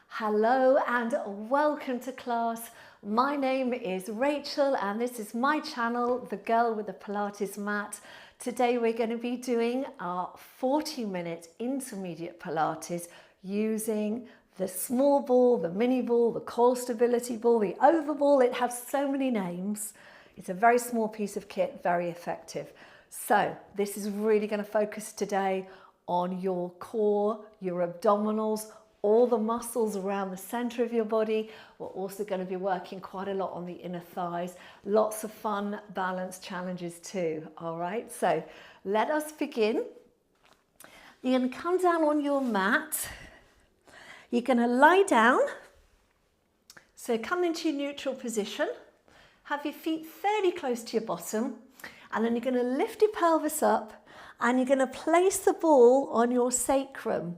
Hello and welcome to class. My name is Rachel and this is my channel, The Girl with the Pilates Mat. Today we're going to be doing our 40-minute intermediate Pilates using the small ball, the mini ball, the core stability ball, the over ball. It has so many names. It's a very small piece of kit, very effective. So this is really going to focus today on your core, your abdominals, all the muscles around the center of your body. We're also going to be working quite a lot on the inner thighs. Lots of fun balance challenges too. All right, so let us begin. You're going to come down on your mat. You're going to lie down. So come into your neutral position. Have your feet fairly close to your bottom. And then you're going to lift your pelvis up and you're going to place the ball on your sacrum.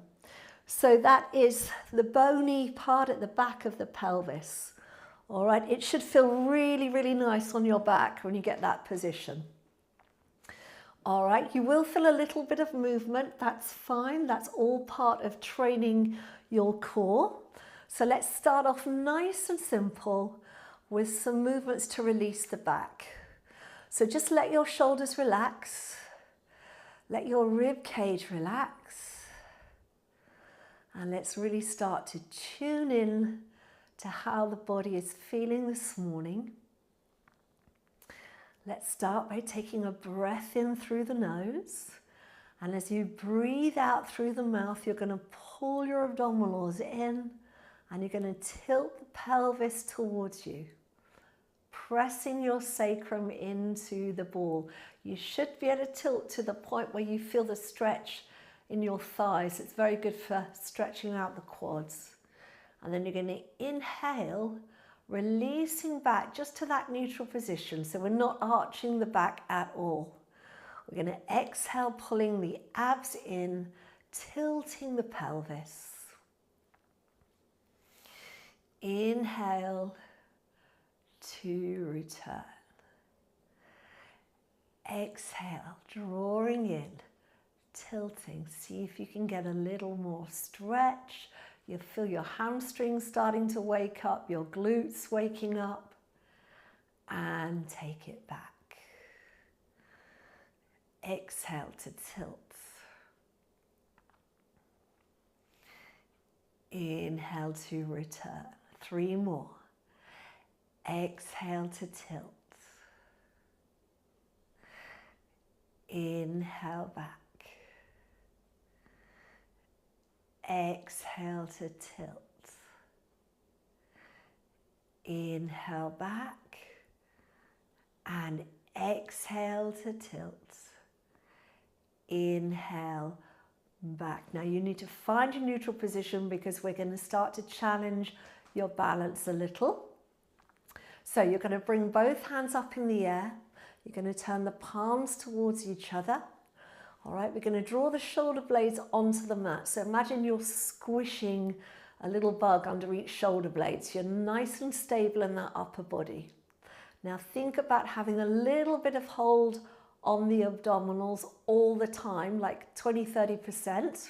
So that is the bony part at the back of the pelvis. All right, it should feel really, really nice on your back when you get that position. All right, you will feel a little bit of movement. That's fine. That's all part of training your core. So let's start off nice and simple with some movements to release the back. So just let your shoulders relax. Let your rib cage relax. And let's really start to tune in to how the body is feeling this morning. Let's start by taking a breath in through the nose. And as you breathe out through the mouth, you're going to pull your abdominals in and you're going to tilt the pelvis towards you, pressing your sacrum into the ball. You should be able to tilt to the point where you feel the stretch in your thighs. It's very good for stretching out the quads. And then you're going to inhale, releasing back just to that neutral position. So we're not arching the back at all. We're going to exhale, pulling the abs in, tilting the pelvis. Inhale to return. Exhale, drawing in, tilting. See if you can get a little more stretch. You feel your hamstrings starting to wake up, your glutes waking up, and take it back. Exhale to tilt. Inhale to return. 3 more. Exhale to tilt. Inhale back. Exhale to tilt. Inhale back. And exhale to tilt. Inhale back. Now you need to find your neutral position because we're going to start to challenge your balance a little. So you're going to bring both hands up in the air. You're going to turn the palms towards each other. All right, we're going to draw the shoulder blades onto the mat. So imagine you're squishing a little bug under each shoulder blade. So you're nice and stable in that upper body. Now think about having a little bit of hold on the abdominals all the time, like 20-30%.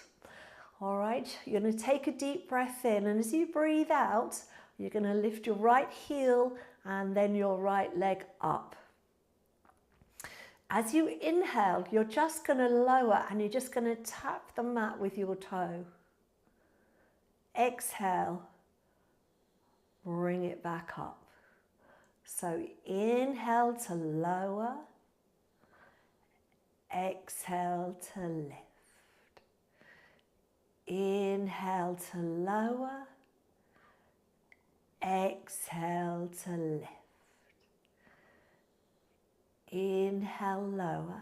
All right, you're going to take a deep breath in, and as you breathe out, you're going to lift your right heel and then your right leg up. As you inhale, you're just going to lower and you're just going to tap the mat with your toe. Exhale, bring it back up. So inhale to lower, exhale to lift. Inhale to lower, exhale to lift. Inhale, lower.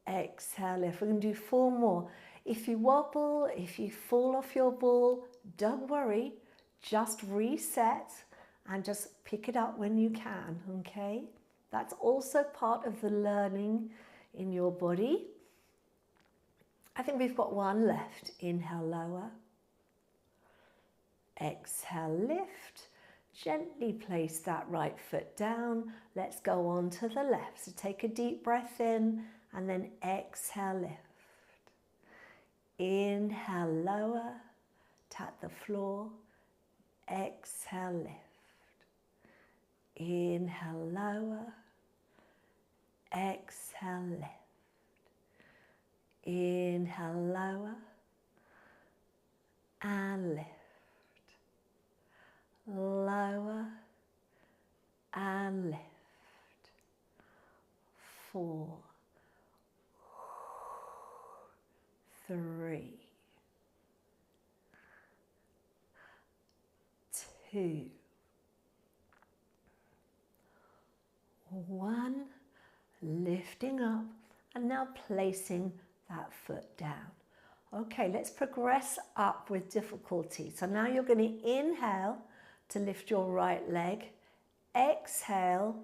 Exhale, lift. We're going to do 4 more. If you wobble, if you fall off your ball, don't worry. Just reset and just pick it up when you can, okay? That's also part of the learning in your body. I think we've got 1 left. Inhale, lower. Exhale, lift. Gently place that right foot down. Let's go on to the left. So take a deep breath in and then exhale, lift. Inhale, lower. tap the floor. Exhale, lift. Inhale, lower. Exhale, lift. Inhale, lower. And lift. Lower and lift. 4, 3, 2, 1. Lifting up and now placing that foot down. Okay, let's progress up with difficulty. So now you're going to inhale to lift your right leg. Exhale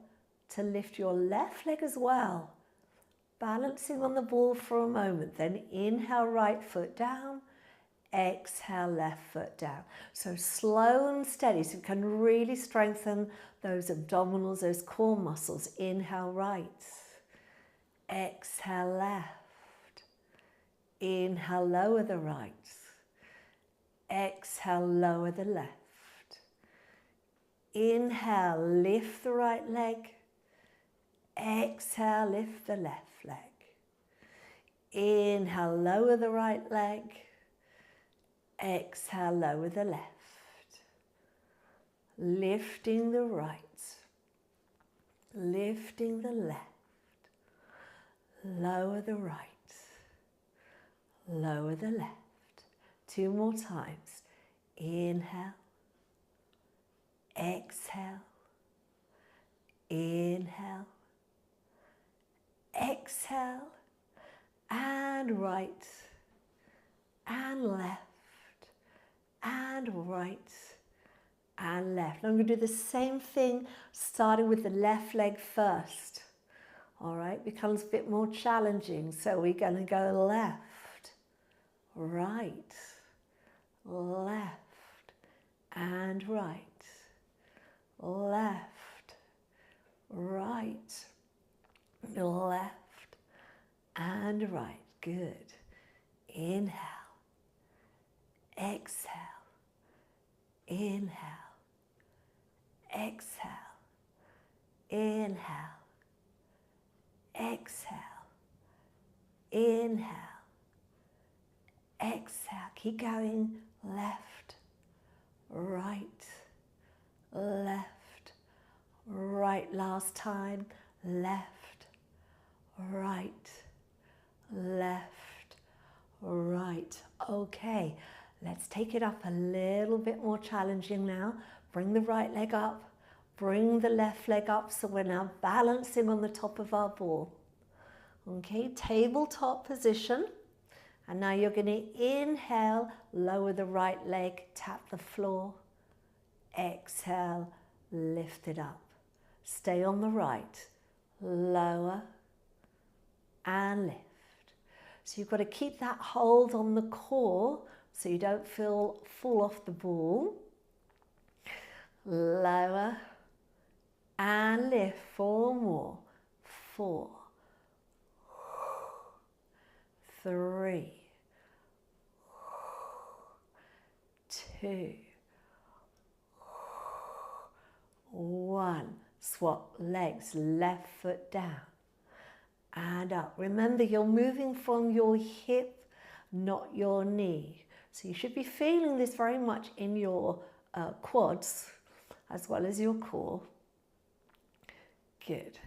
to lift your left leg as well. Balancing on the ball for a moment. Then inhale, right foot down. Exhale, left foot down. So slow and steady so you can really strengthen those abdominals, those core muscles. Inhale, right. Exhale, left. Inhale, lower the right. Exhale, lower the left. Inhale, lift the right leg. Exhale, lift the left leg. Inhale, lower the right leg. Exhale, lower the left. Lifting the right. Lifting the left. Lower the right. Lower the left. 2 more times. Inhale. Exhale. Inhale. Exhale. And right. And left. And right. And left. Now I'm going to do the same thing, starting with the left leg first. All right, becomes a bit more challenging. So we're going to go left, right, left, and right. Left, right, left, and right. Good. Inhale. Exhale. Inhale. Exhale. Inhale. Exhale. Inhale. Exhale. Keep going. Left, right, left, right. Last time. Left, right, left, right. Okay, let's take it up a little bit more challenging now. Bring the right leg up. Bring the left leg up so we're now balancing on the top of our ball. Okay, tabletop position. And now you're going to inhale, lower the right leg, tap the floor. Exhale, lift it up. Stay on the right, lower and lift. So you've got to keep that hold on the core so you don't fall off the ball. Lower and lift. 4 more. 4, 3, 2, 1. Swap legs, left foot down and up. Remember, you're moving from your hip, not your knee. So you should be feeling this very much in your quads as well as your core. Good.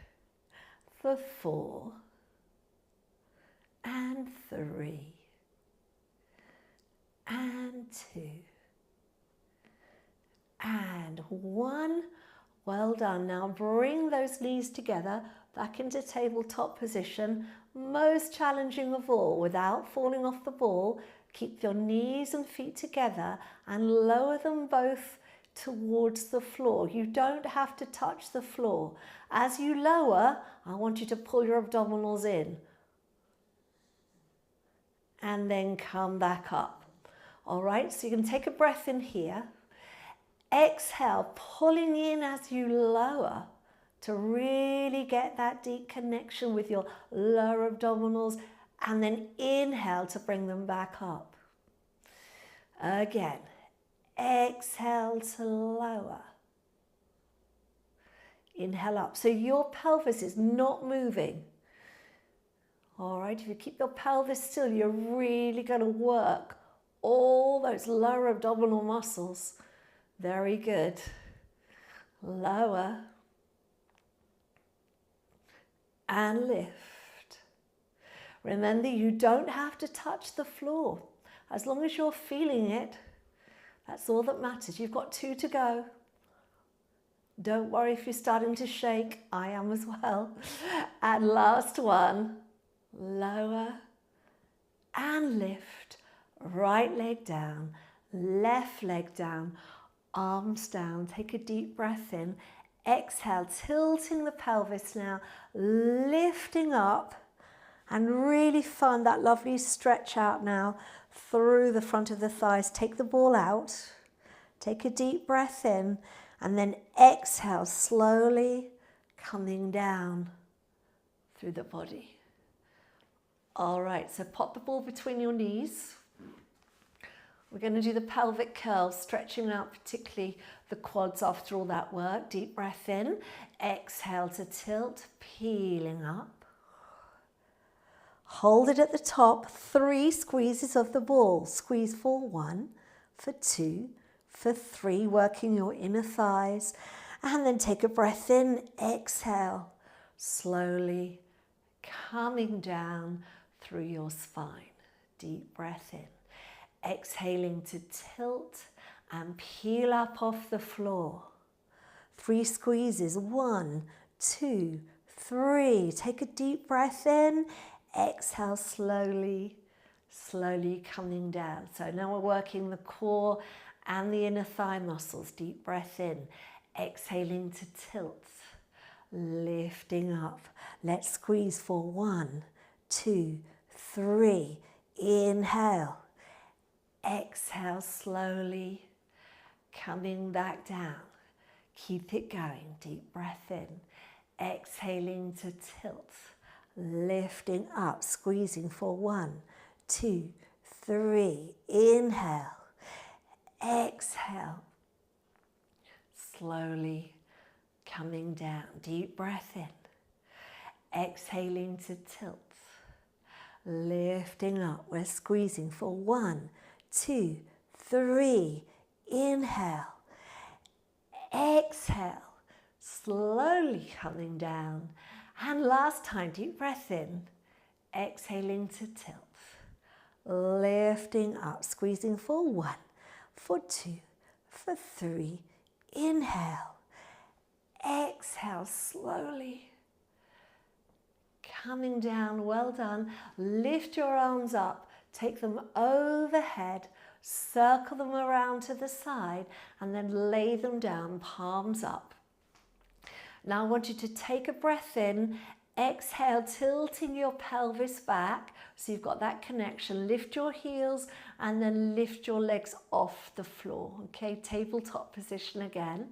For 4 and 3 and 2 and 1. Well done. Now bring those knees together back into tabletop position. Most challenging of all, without falling off the ball. Keep your knees and feet together and lower them both towards the floor. You don't have to touch the floor. As you lower, I want you to pull your abdominals in and then come back up. All right, so you can take a breath in here. Exhale, pulling in as you lower to really get that deep connection with your lower abdominals, and then inhale to bring them back up. Again, Exhale to lower. Inhale up. So your pelvis is not moving. All right, if you keep your pelvis still, you're really going to work all those lower abdominal muscles. Very good. Lower. And lift. Remember, you don't have to touch the floor. As long as you're feeling it, that's all that matters. You've got 2 to go. Don't worry if you're starting to shake. I am as well. And last one. Lower and lift. Right leg down, left leg down, arms down. Take a deep breath in. Exhale, tilting the pelvis now, lifting up, and really find that lovely stretch out now through the front of the thighs. Take the ball out. Take a deep breath in, and then exhale, slowly coming down through the body. All right, so pop the ball between your knees. We're going to do the pelvic curl, stretching out particularly the quads after all that work. Deep breath in. Exhale to tilt, peeling up. Hold it at the top. 3 squeezes of the ball. Squeeze for 1, for 2, for 3, working your inner thighs. And then take a breath in. Exhale, slowly coming down through your spine. Deep breath in. Exhaling to tilt and peel up off the floor. 3 squeezes. 1, 2, 3. Take a deep breath in. Exhale slowly, slowly coming down. So now we're working the core and the inner thigh muscles. Deep breath in. Exhaling to tilt. Lifting up. Let's squeeze for 1, 2, 3. Inhale. Exhale slowly, coming back down. Keep it going. Deep breath in. Exhaling to tilt. Lifting up, squeezing for 1, 2, 3. Inhale. Exhale. Slowly coming down. Deep breath in. Exhaling to tilt. Lifting up. We're squeezing for 1, 2, 3. Inhale. Exhale. Slowly coming down. And last time, deep breath in. Exhaling to tilt. Lifting up. Squeezing for 1, for 2, for 3. Inhale. Exhale slowly. Coming down, well done. Lift your arms up, take them overhead, circle them around to the side, and then lay them down, palms up. Now I want you to take a breath in, exhale, tilting your pelvis back, so you've got that connection. Lift your heels and then lift your legs off the floor, okay? Tabletop position again.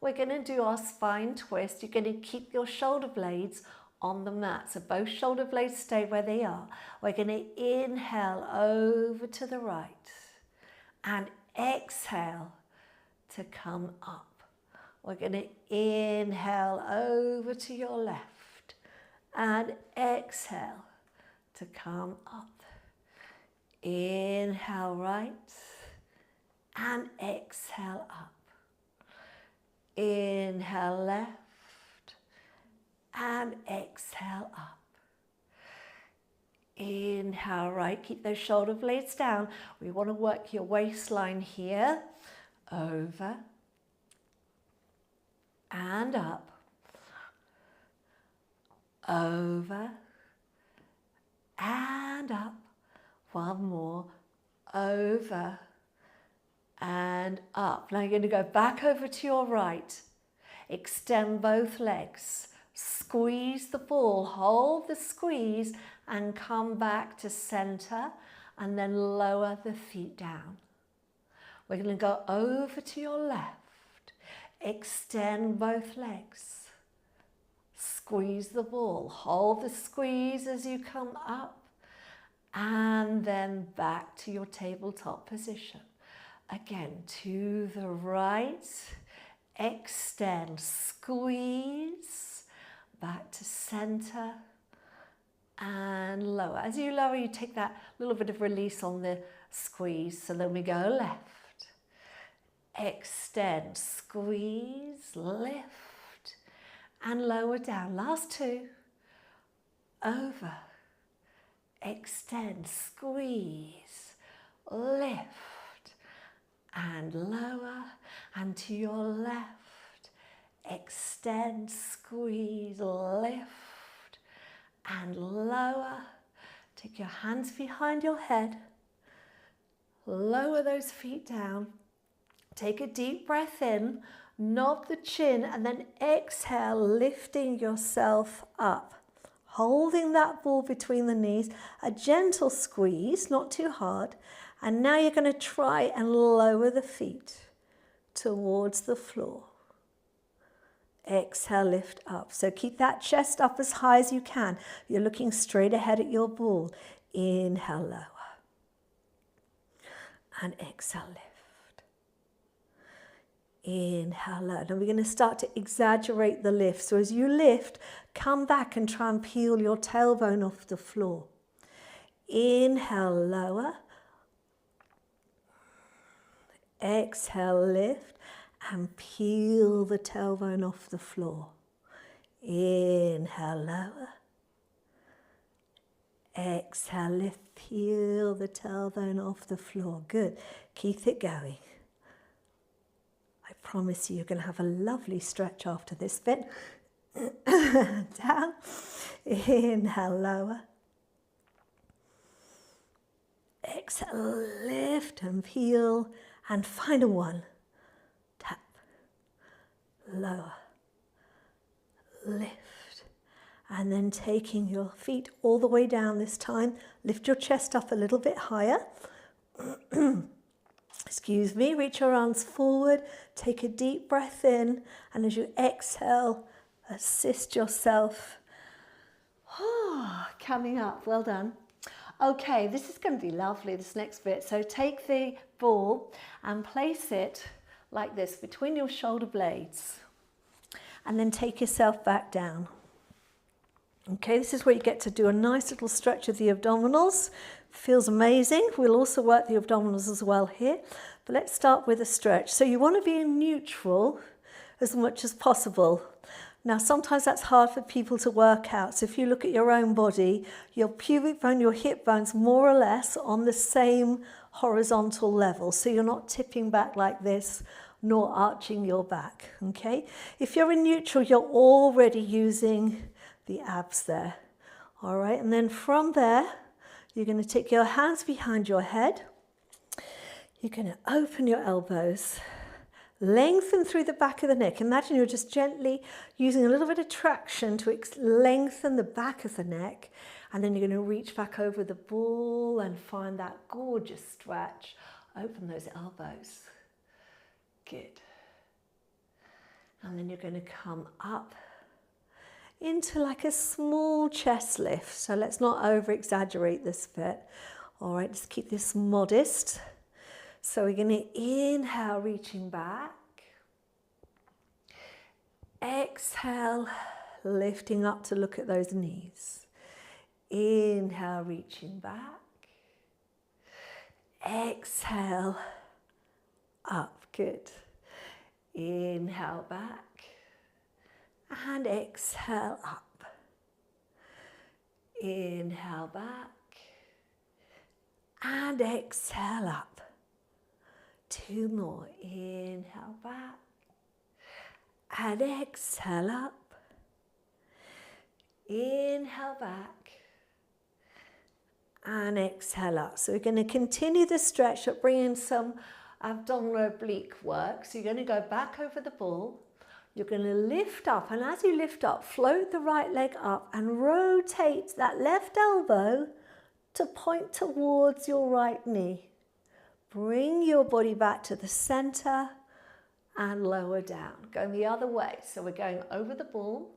We're going to do our spine twist. You're going to keep your shoulder blades on the mat. So both shoulder blades stay where they are. We're going to inhale over to the right and exhale to come up. We're going to inhale over to your left and exhale to come up. Inhale right and exhale up. Inhale left and exhale up. Inhale right, keep those shoulder blades down. We want to work your waistline here, over and up, over and up. One more, over and up. Now you're going to go back over to your right. Extend both legs. Squeeze the ball, hold the squeeze and come back to center and then lower the feet down. We're going to go over to your left. Extend both legs. Squeeze the ball, hold the squeeze as you come up and then back to your tabletop position. Again, to the right. Extend, squeeze, back to center, and lower. As you lower, you take that little bit of release on the squeeze. So then we go left, extend, squeeze, lift, and lower down. Last two, over, extend, squeeze, lift, and lower, and to your left, extend, squeeze, lift, and lower. Take your hands behind your head, lower those feet down, take a deep breath in, nod the chin, and then exhale, lifting yourself up. Holding that ball between the knees, a gentle squeeze, not too hard. And now you're going to try and lower the feet towards the floor. Exhale, lift up. So keep that chest up as high as you can. You're looking straight ahead at your ball. Inhale, lower. And exhale, lift. Inhale, lower. Now we're going to start to exaggerate the lift. So as you lift, come back and try and peel your tailbone off the floor. Inhale, lower. Exhale, lift, and peel the tailbone off the floor. Inhale, lower. Exhale, lift, peel the tailbone off the floor. Good. Keep it going. I promise you're going to have a lovely stretch after this bit. Down. Inhale, lower. Exhale, lift and peel. And final one, tap, lower, lift, and then taking your feet all the way down this time, lift your chest up a little bit higher, excuse me, reach your arms forward, take a deep breath in, and as you exhale, assist yourself, coming up, well done. Okay, this is going to be lovely, this next bit. So take the ball and place it like this between your shoulder blades. And then take yourself back down. Okay, this is where you get to do a nice little stretch of the abdominals. Feels amazing. We'll also work the abdominals as well here. But let's start with a stretch. So you want to be in neutral as much as possible. Now, sometimes that's hard for people to work out. So if you look at your own body, your pubic bone, your hip bone's more or less on the same horizontal level. So you're not tipping back like this, nor arching your back, okay? If you're in neutral, you're already using the abs there, all right? And then from there, you're going to take your hands behind your head. You're going to open your elbows. Lengthen through the back of the neck. Imagine you're just gently using a little bit of traction to lengthen the back of the neck. And then you're going to reach back over the ball and find that gorgeous stretch. Open those elbows. Good. And then you're going to come up into like a small chest lift. So let's not over exaggerate this bit. All right, just keep this modest. So we're going to inhale, reaching back. Exhale, lifting up to look at those knees. Inhale, reaching back. Exhale, up. Good. Inhale, back. And exhale, up. Inhale, back. And exhale, up. Two more. Inhale back and exhale up. Inhale back and exhale up. So we're going to continue the stretch, but bring in some abdominal oblique work. So you're going to go back over the ball. You're going to lift up, and as you lift up, float the right leg up and rotate that left elbow to point towards your right knee. Bring your body back to the center and lower down. Going the other way. So we're going over the ball.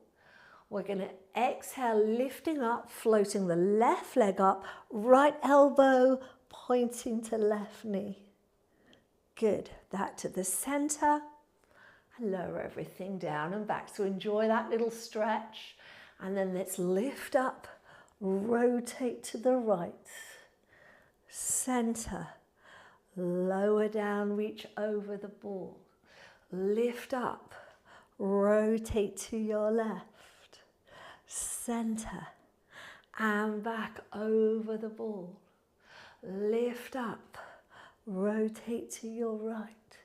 We're going to exhale, lifting up, floating the left leg up, right elbow pointing to left knee. Good. Back to the center. And lower everything down and back. So enjoy that little stretch. And then let's lift up, rotate to the right. Center. Lower down, reach over the ball. Lift up, rotate to your left. Center. And back over the ball. Lift up, rotate to your right.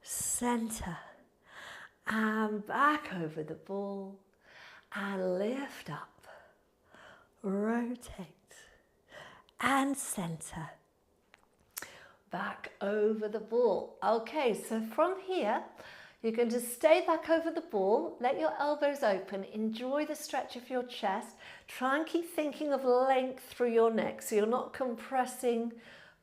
Center. And back over the ball. And lift up, rotate, and center. Back over the ball. Okay, so from here, you're going to stay back over the ball, let your elbows open, enjoy the stretch of your chest. Try and keep thinking of length through your neck so you're not compressing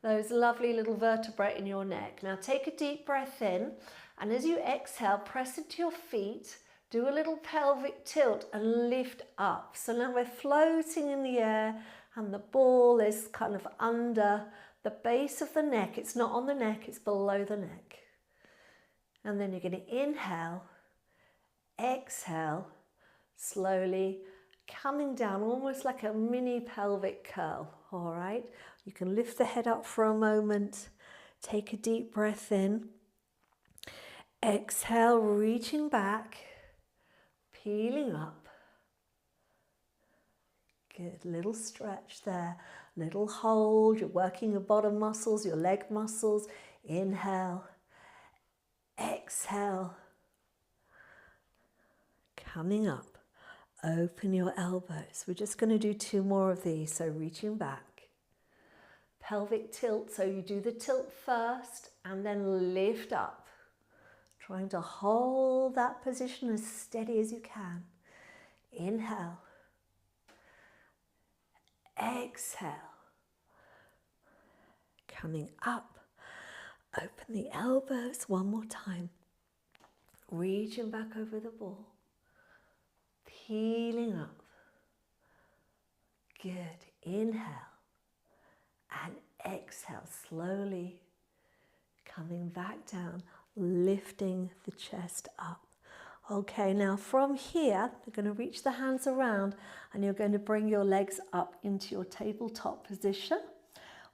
those lovely little vertebrae in your neck. Now take a deep breath in, and as you exhale, press into your feet, do a little pelvic tilt and lift up. So now we're floating in the air and the ball is kind of under the base of the neck. It's not on the neck, it's below the neck. And then you're going to inhale, exhale, slowly coming down, almost like a mini pelvic curl, all right? You can lift the head up for a moment, take a deep breath in, exhale, reaching back, peeling up. Good, little stretch there, little hold. You're working your bottom muscles, your leg muscles. Inhale, exhale, coming up. Open your elbows. We're just going to do 2 more of these. So reaching back, pelvic tilt. So you do the tilt first and then lift up. Trying to hold that position as steady as you can. Inhale. Exhale. Coming up. Open the elbows 1 more time. Reaching back over the ball. Peeling up. Good. Inhale. And exhale slowly. Coming back down. Lifting the chest up. Okay, now from here, you're going to reach the hands around and you're going to bring your legs up into your tabletop position.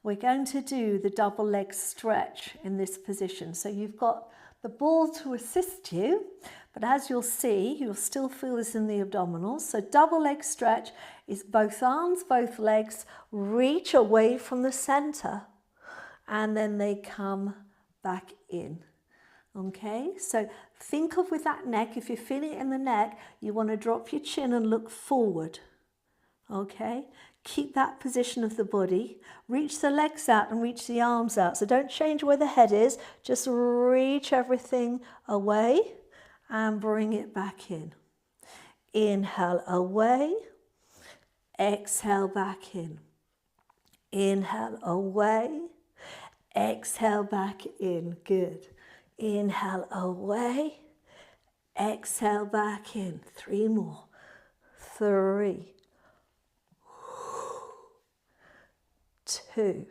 We're going to do the double leg stretch in this position. So you've got the ball to assist you, but as you'll see, you'll still feel this in the abdominals. So double leg stretch is both arms, both legs reach away from the center and then they come back in. Okay, so think of with that neck, if you're feeling it in the neck, you want to drop your chin and look forward. Okay, keep that position of the body. Reach the legs out and reach the arms out. So don't change where the head is, just reach everything away and bring it back in. Inhale away, exhale back in. Inhale away, exhale back in. Good. Inhale away, exhale back in. 3 more. 3, 2,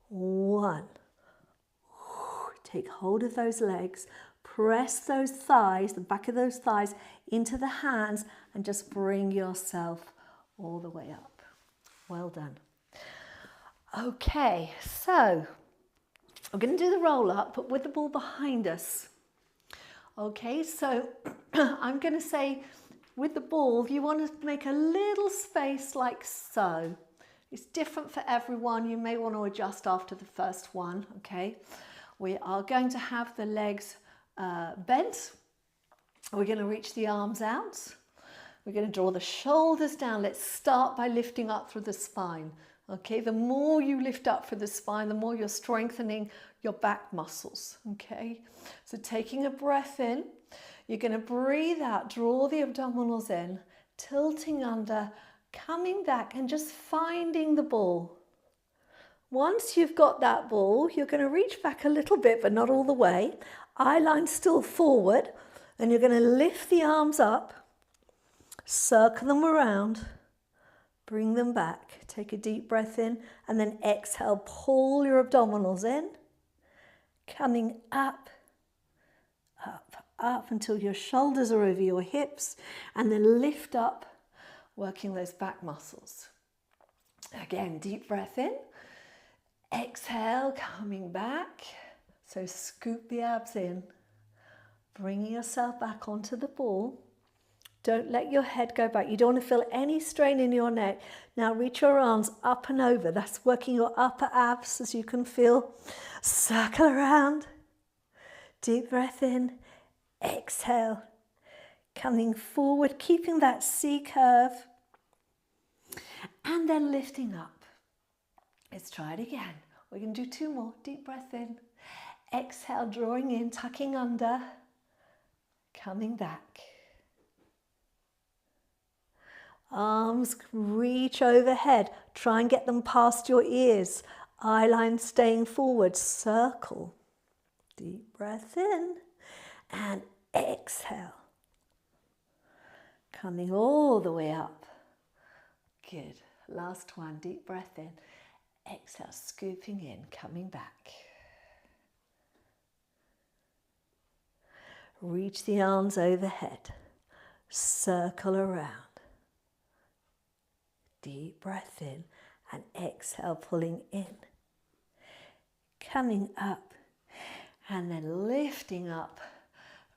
1. Take hold of those legs, press those thighs, the back of those thighs into the hands and just bring yourself all the way up. Well done. Okay, so we're going to do the roll up, but with the ball behind us. Okay, so I'm going to say with the ball, you want to make a little space like so. It's different for everyone. You may want to adjust after the first one, okay? We are going to have the legs bent. We're going to reach the arms out. We're going to draw the shoulders down. Let's start by lifting up through the spine. Okay, the more you lift up through the spine, the more you're strengthening your back muscles, okay? So taking a breath in, you're going to breathe out, draw the abdominals in, tilting under, coming back and just finding the ball. Once you've got that ball, you're going to reach back a little bit, but not all the way. Eye line still forward, and you're going to lift the arms up, circle them around, Bring them back. Take a deep breath in and then exhale. Pull your abdominals in. Coming up, up, up until your shoulders are over your hips, and then lift up, working those back muscles. Again, deep breath in. Exhale, coming back. So scoop the abs in, bringing yourself back onto the ball. Don't let your head go back. You don't want to feel any strain in your neck. Now reach your arms up and over. That's working your upper abs, as you can feel. Circle around. Deep breath in. Exhale. Coming forward, keeping that C curve. And then lifting up. Let's try it again. We're going to do 2 more. Deep breath in. Exhale, drawing in, tucking under. Coming back. Arms reach overhead. Try and get them past your ears. Eye line staying forward. Circle. Deep breath in. And exhale. Coming all the way up. Good. Last one. Deep breath in. Exhale. Scooping in. Coming back. Reach the arms overhead. Circle around. Deep breath in and exhale, pulling in. Coming up and then lifting up,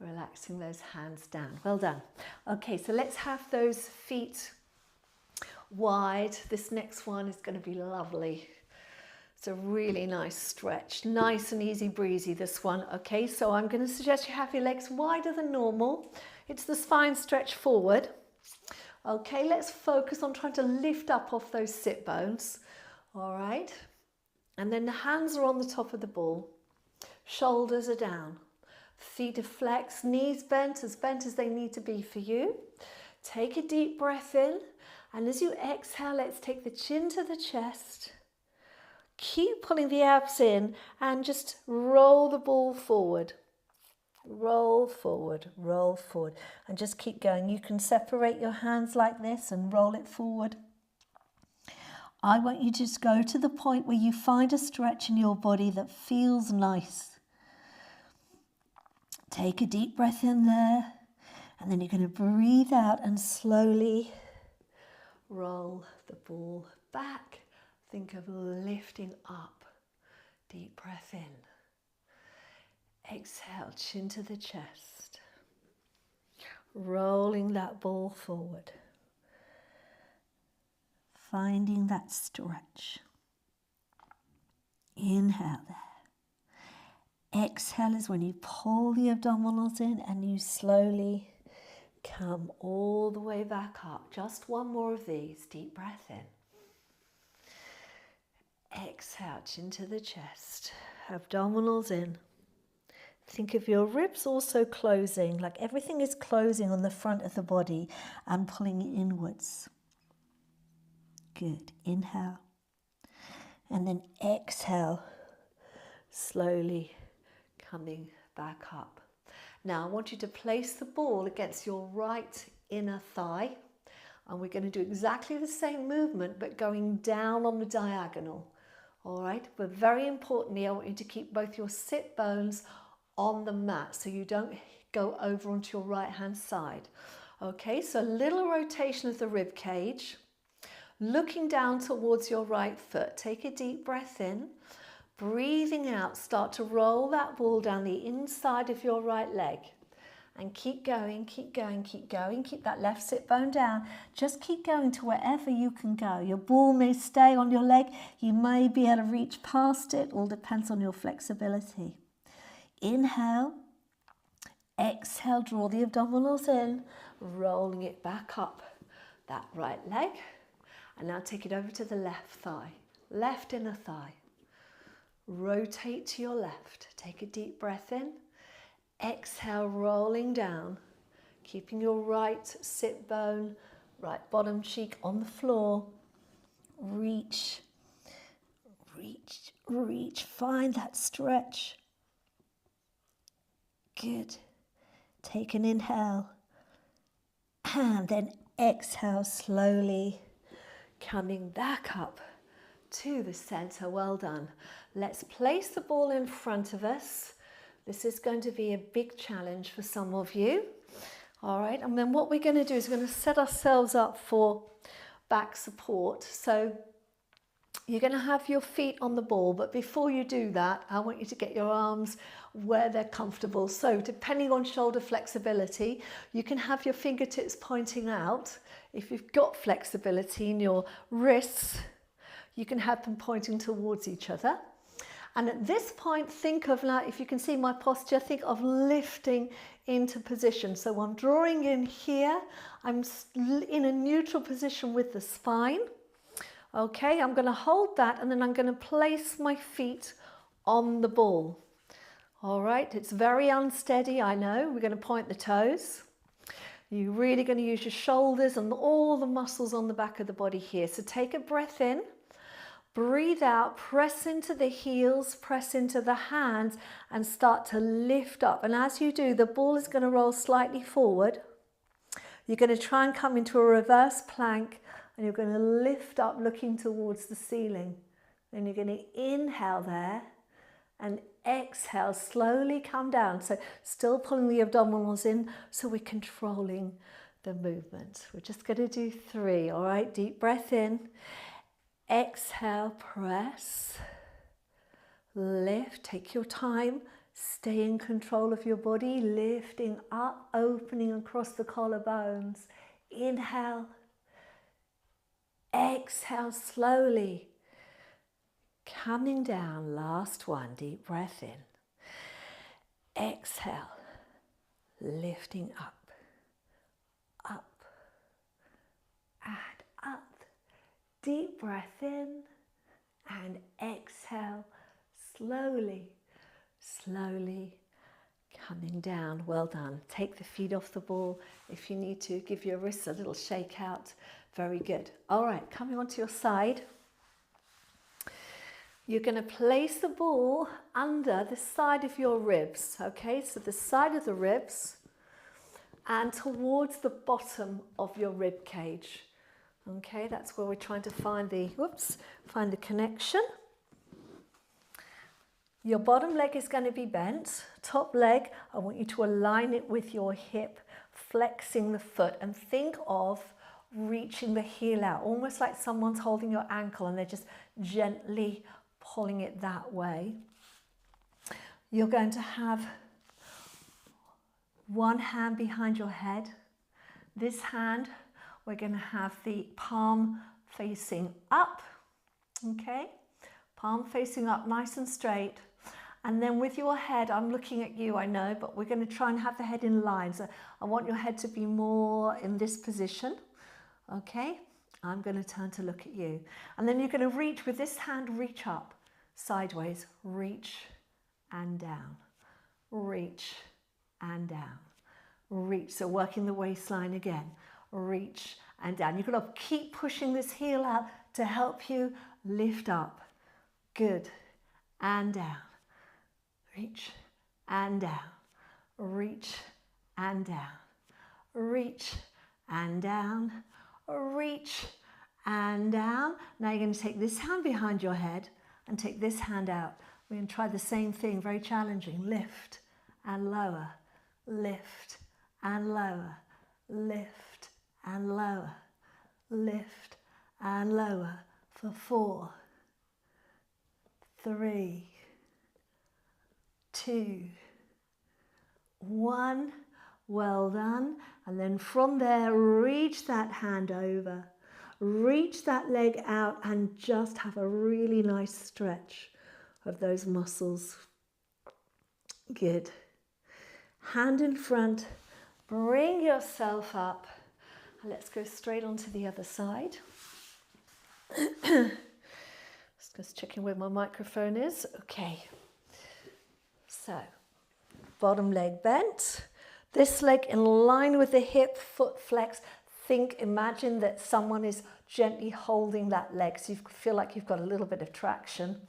relaxing those hands down. Well done. Okay, so let's have those feet wide. This next one is going to be lovely. It's a really nice stretch, nice and easy breezy, this one. Okay, so I'm going to suggest you have your legs wider than normal. It's the spine stretch forward. Okay, let's focus on trying to lift up off those sit bones. All right, and then the hands are on the top of the ball. Shoulders are down. Feet are flexed, knees bent as they need to be for you. Take a deep breath in, and as you exhale, let's take the chin to the chest. Keep pulling the abs in and just roll the ball forward. Roll forward, and just keep going. You can separate your hands like this and roll it forward. I want you to just go to the point where you find a stretch in your body that feels nice. Take a deep breath in there, and then you're going to breathe out and slowly roll the ball back. Think of lifting up. Deep breath in. Exhale, chin to the chest. Rolling that ball forward. Finding that stretch. Inhale there. Exhale is when you pull the abdominals in and you slowly come all the way back up. Just one more of these. Deep breath in. Exhale, chin to the chest. Abdominals in. Think of your ribs also closing, like everything is closing on the front of the body and pulling inwards. Good. Inhale. And then exhale, slowly coming back up. Now I want you to place the ball against your right inner thigh. And we're going to do exactly the same movement, but going down on the diagonal. All right. But very importantly, I want you to keep both your sit bones on the mat so you don't go over onto your right hand side. Okay, so a little rotation of the rib cage, looking down towards your right foot. Take a deep breath in, breathing out, start to roll that ball down the inside of your right leg. And keep going, keep going, keep going. Keep that left sit bone down. Just keep going to wherever you can go. Your ball may stay on your leg. You may be able to reach past it. All depends on your flexibility. Inhale, exhale, draw the abdominals in, rolling it back up that right leg. And now take it over to the left thigh, left inner thigh. Rotate to your left. Take a deep breath in. Exhale, rolling down, keeping your right sit bone, right bottom cheek on the floor. Reach, reach, reach. Find that stretch. Good. Take an inhale and then exhale slowly. coming back up to the center. Well done. Let's place the ball in front of us. This is going to be a big challenge for some of you. All right, and then what we're going to do is we're going to set ourselves up for back support. So you're going to have your feet on the ball, but before you do that, I want you to get your arms where they're comfortable. So depending on shoulder flexibility, you can have your fingertips pointing out. If you've got flexibility in your wrists, you can have them pointing towards each other. And at this point, think of, like, if you can see my posture, think of lifting into position. So I'm drawing in here. I'm in a neutral position with the spine. Okay, I'm going to hold that and then I'm going to place my feet on the ball. All right, it's very unsteady, I know. We're going to point the toes. You're really going to use your shoulders and all the muscles on the back of the body here. So take a breath in, breathe out, press into the heels, press into the hands and start to lift up. And as you do, the ball is going to roll slightly forward. You're going to try and come into a reverse plank and you're going to lift up looking towards the ceiling. Then you're going to inhale there and exhale, slowly come down. So still pulling the abdominals in so we're controlling the movement. We're just going to do 3, all right? Deep breath in, exhale, press, lift, take your time, stay in control of your body, lifting up, opening across the collarbones. Inhale, exhale slowly, coming down. Last one, deep breath in. Exhale, lifting up, up, and up. Deep breath in and exhale, slowly, slowly coming down. Well done. Take the feet off the ball. If you need to, give your wrists a little shake out. Very good. All right, coming onto your side. You're going to place the ball under the side of your ribs, okay? So the side of the ribs and towards the bottom of your rib cage. Okay, that's where we're trying to find the, find the connection. Your bottom leg is going to be bent. Top leg, I want you to align it with your hip, flexing the foot, and think of reaching the heel out, almost like someone's holding your ankle and they're just gently pulling it that way. You're going to have one hand behind your head. This hand, we're going to have the palm facing up, okay? Palm facing up, nice and straight. And then with your head, I'm looking at you, I know, but we're going to try and have the head in line. So I want your head to be more in this position, okay? I'm going to turn to look at you. And then you're going to reach with this hand, reach up, sideways, reach and down, reach and down, reach. So working the waistline again, reach and down. You're going to keep pushing this heel out to help you lift up. Good. And down. Reach and down. Reach and down. Reach and down. Reach and down. Now you're going to take this hand behind your head and take this hand out. We're going to try the same thing, very challenging. Lift and lower. Lift and lower. Lift and lower. Lift and lower for 4, 3, 2, 1. Well done. And then from there, reach that hand over, reach that leg out and just have a really nice stretch of those muscles. Good. Hand in front, bring yourself up. And let's go straight onto the other side. Just checking where my microphone is. Okay. So, bottom leg bent. This leg in line with the hip, foot flex. Imagine that someone is gently holding that leg so you feel like you've got a little bit of traction.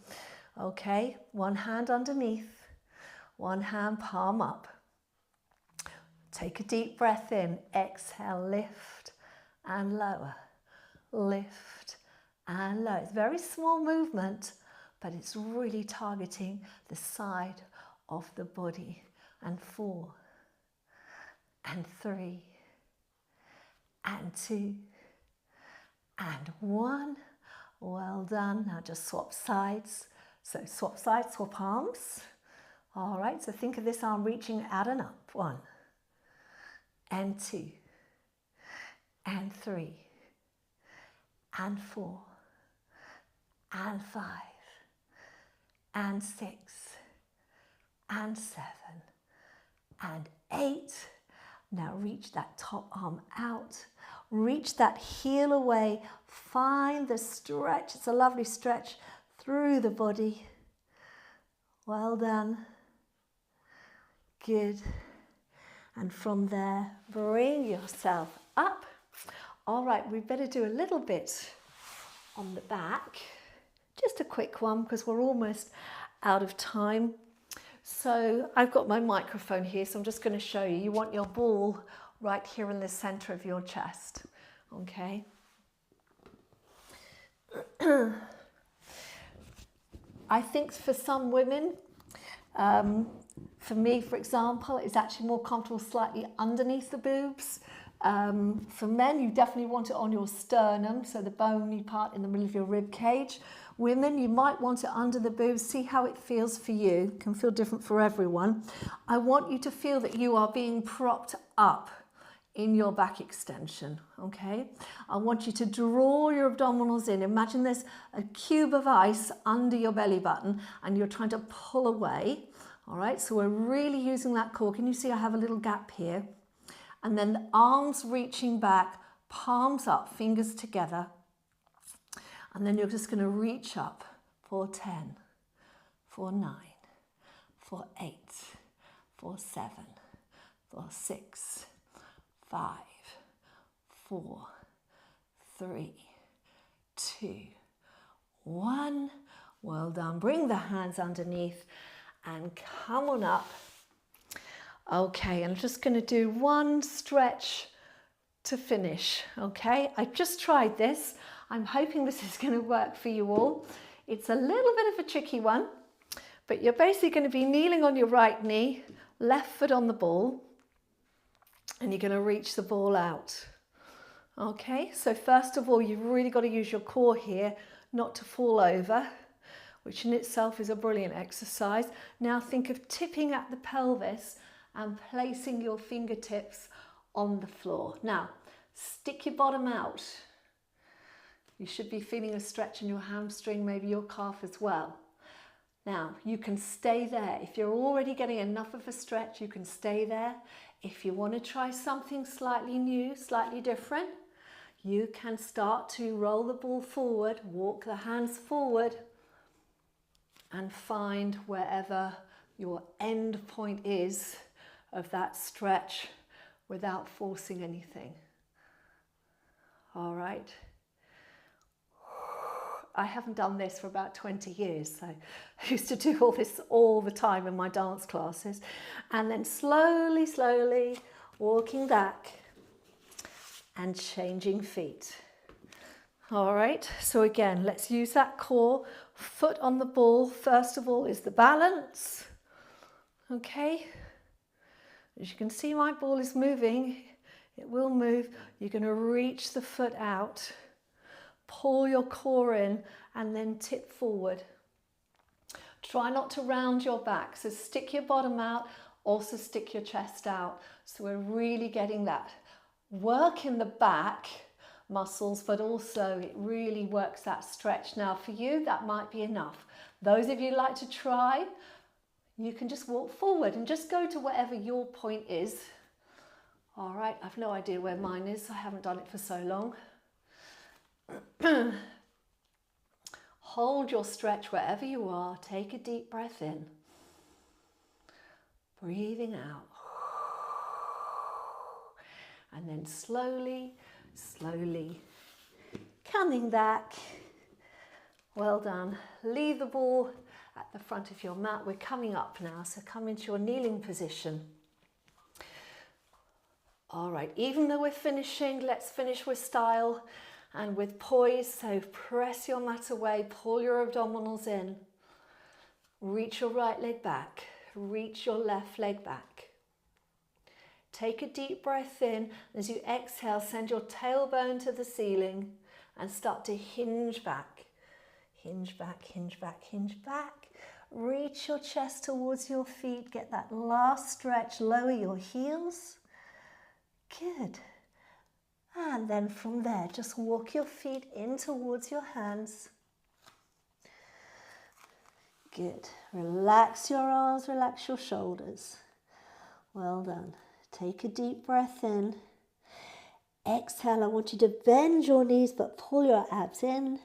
Okay, one hand underneath, one hand palm up. Take a deep breath in, exhale, lift and lower, lift and low. It's a very small movement, but it's really targeting the side of the body. And 4, and 3, and 2, and 1. Well done. Now just swap sides. So swap sides, swap arms. All right, so think of this arm reaching out and up. 1, and 2, and 3, and 4, and 5, and 6, and 7, and 8. Now reach that top arm out. Reach that heel away. Find the stretch. It's a lovely stretch through the body. Well done. Good. And from there, bring yourself up. All right, we better do a little bit on the back. Just a quick one because we're almost out of time. So I've got my microphone here, so I'm just going to show you. You want your ball right here in the center of your chest, okay? I think for some women, for me, for example, it's actually more comfortable slightly underneath the boobs. For men, you definitely want it on your sternum, so the bony part in the middle of your rib cage. Women, you might want it under the boobs. See how it feels for you. It can feel different for everyone. I want you to feel that you are being propped up in your back extension, okay? I want you to draw your abdominals in. Imagine there's a cube of ice under your belly button and you're trying to pull away, all right? So we're really using that core. Can you see I have a little gap here? And then the arms reaching back, palms up, fingers together. And then you're just going to reach up for 10, for 9, for 8, for 7, for 6, 5, 4, 3, 2, 1. Well done. Bring the hands underneath and come on up. Okay, I'm just going to do one stretch to finish, okay? I just tried this. I'm hoping this is going to work for you all. It's a little bit of a tricky one, but you're basically going to be kneeling on your right knee, left foot on the ball, and you're going to reach the ball out. Okay, so first of all, you've really got to use your core here, not to fall over, which in itself is a brilliant exercise. Now think of tipping at the pelvis and placing your fingertips on the floor. Now, stick your bottom out. You should be feeling a stretch in your hamstring, maybe your calf as well. Now, you can stay there. If you're already getting enough of a stretch, you can stay there. If you want to try something slightly new, slightly different, you can start to roll the ball forward, walk the hands forward, and find wherever your end point is of that stretch without forcing anything. All right. I haven't done this for about 20 years, so I used to do all this all the time in my dance classes. And then slowly, slowly walking back and changing feet. All right, so again, let's use that core. Foot on the ball, first of all, is the balance. Okay, as you can see, my ball is moving. It will move. You're going to reach the foot out. Pull your core in and then tip forward. Try not to round your back. So stick your bottom out, also stick your chest out. So we're really getting that work in the back muscles, but also it really works that stretch. Now for you, that might be enough. Those of you who like to try, you can just walk forward and just go to whatever your point is. All right, I've no idea where mine is. I haven't done it for so long. Hold your stretch wherever you are. Take a deep breath in. Breathing out. And then slowly, slowly coming back. Well done. Leave the ball at the front of your mat. We're coming up now, so come into your kneeling position. All right, even though we're finishing, let's finish with style. And with poise, so press your mat away, pull your abdominals in. Reach your right leg back, reach your left leg back. Take a deep breath in. As you exhale, send your tailbone to the ceiling and start to hinge back. Hinge back, hinge back, hinge back. Reach your chest towards your feet. Get that last stretch. Lower your heels. Good. And then from there, just walk your feet in towards your hands. Good. Relax your arms, relax your shoulders. Well done. Take a deep breath in. Exhale, I want you to bend your knees but pull your abs in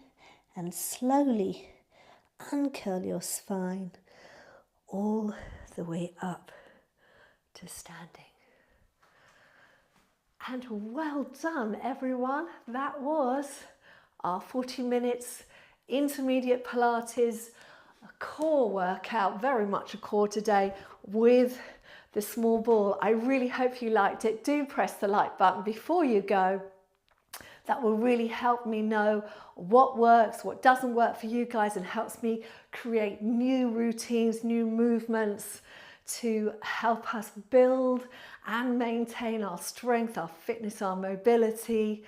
and slowly uncurl your spine all the way up to standing. And well done, everyone. That was our 40 minutes intermediate Pilates core workout, very much a core today with the small ball. I really hope you liked it. Do press the like button before you go. That will really help me know what works, what doesn't work for you guys, and helps me create new routines, new movements to help us build and maintain our strength, our fitness, our mobility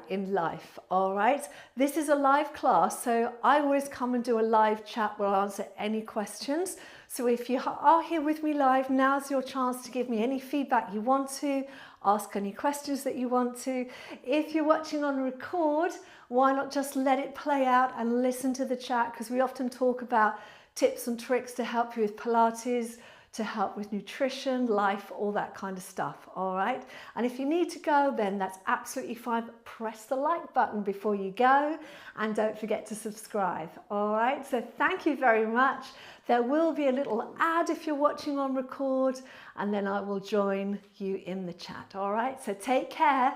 in life. All right, this is a live class, so I always come and do a live chat where I'll answer any questions. So if you are here with me live, now's your chance to give me any feedback you want to, ask any questions that you want to. If you're watching on record, why not just let it play out and listen to the chat, because we often talk about tips and tricks to help you with Pilates, to help with nutrition, life, all that kind of stuff, all right? And if you need to go, then that's absolutely fine. Press the like button before you go and don't forget to subscribe, all right? So thank you very much. There will be a little ad if you're watching on record, and then I will join you in the chat, all right? So take care,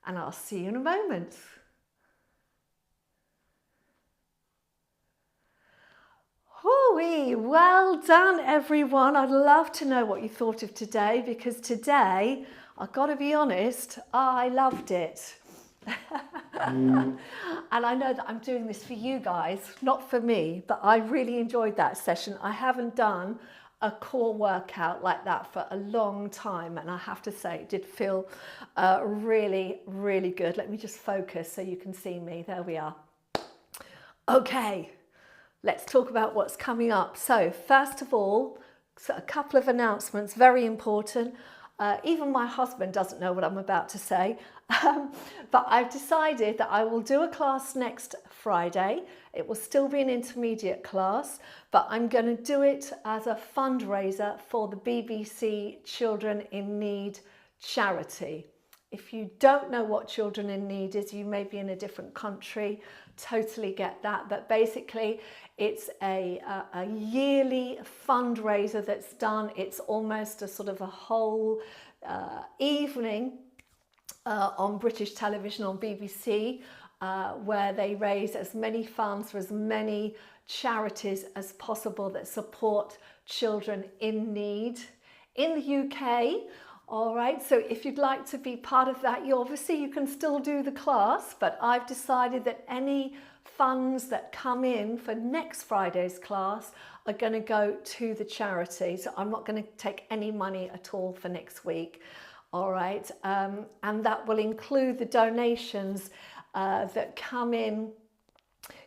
and I'll see you in a moment. Hoo-wee, well done everyone. I'd love to know what you thought of today, because today, I've got to be honest, I loved it. And I know that I'm doing this for you guys, not for me, but I really enjoyed that session. I haven't done a core workout like that for a long time, and I have to say it did feel really, really good. Let me just focus so you can see me. There we are. Okay. Let's talk about what's coming up. So first of all, a couple of announcements, very important. Even my husband doesn't know what I'm about to say, but I've decided that I will do a class next Friday. It will still be an intermediate class, but I'm going to do it as a fundraiser for the BBC Children in Need charity. If you don't know what Children in Need is, you may be in a different country, totally get that. But basically, it's a yearly fundraiser that's done. It's almost a sort of a whole evening on British television, on BBC, where they raise as many funds for as many charities as possible that support children in need in the UK. All right, so if you'd like to be part of that, you can still do the class, but I've decided that any funds that come in for next Friday's class are going to go to the charity. So I'm not going to take any money at all for next week. All right, and that will include the donations that come in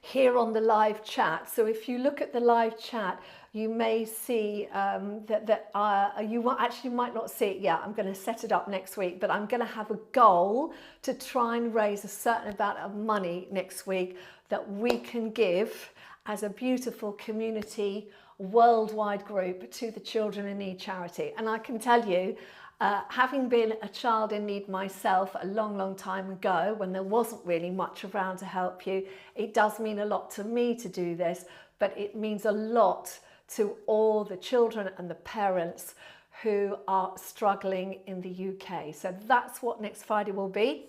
here on the live chat. So if you look at the live chat, you may see you might not see it yet. I'm going to set it up next week, but I'm going to have a goal to try and raise a certain amount of money next week that we can give as a beautiful community worldwide group to the Children in Need charity. And I can tell you, having been a child in need myself a long, long time ago, when there wasn't really much around to help you, it does mean a lot to me to do this, but it means a lot to all the children and the parents who are struggling in the UK. So that's what next Friday will be.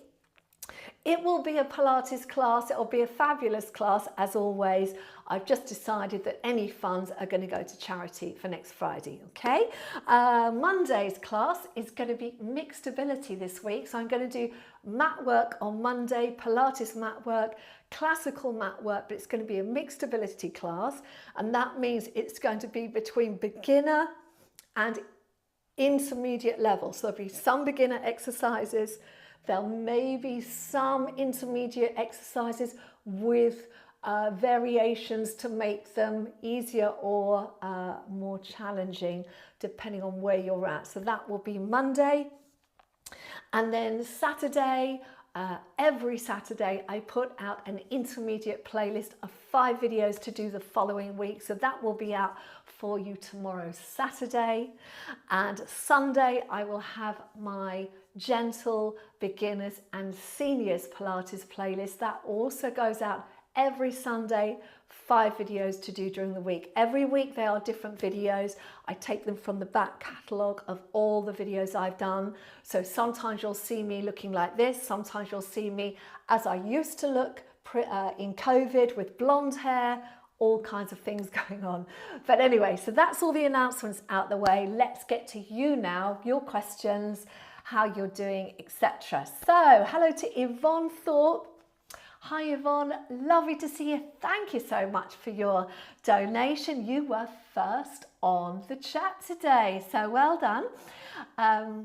It will be a Pilates class. It will be a fabulous class as always. I've just decided that any funds are going to go to charity for next Friday, okay? Monday's class is going to be mixed ability this week. So I'm going to do mat work on Monday, Pilates mat work, classical mat work, but it's going to be a mixed ability class. And that means it's going to be between beginner and intermediate level. So there'll be some beginner exercises. There may be some intermediate exercises with variations to make them easier or more challenging depending on where you're at. So that will be Monday. And then Saturday, every Saturday I put out an intermediate playlist of 5 videos to do the following week. So that will be out for you tomorrow, Saturday. And Sunday I will have my gentle beginners and seniors Pilates playlist. That also goes out every Sunday, 5 videos to do during the week. Every week they are different videos. I take them from the back catalogue of all the videos I've done. So sometimes you'll see me looking like this. Sometimes you'll see me as I used to look in COVID with blonde hair, all kinds of things going on. But anyway, so that's all the announcements out the way. Let's get to you now, your questions, how you're doing, etc. So hello to Yvonne Thorpe. Hi Yvonne, lovely to see you. Thank you so much for your donation. You were first on the chat today, so well done. I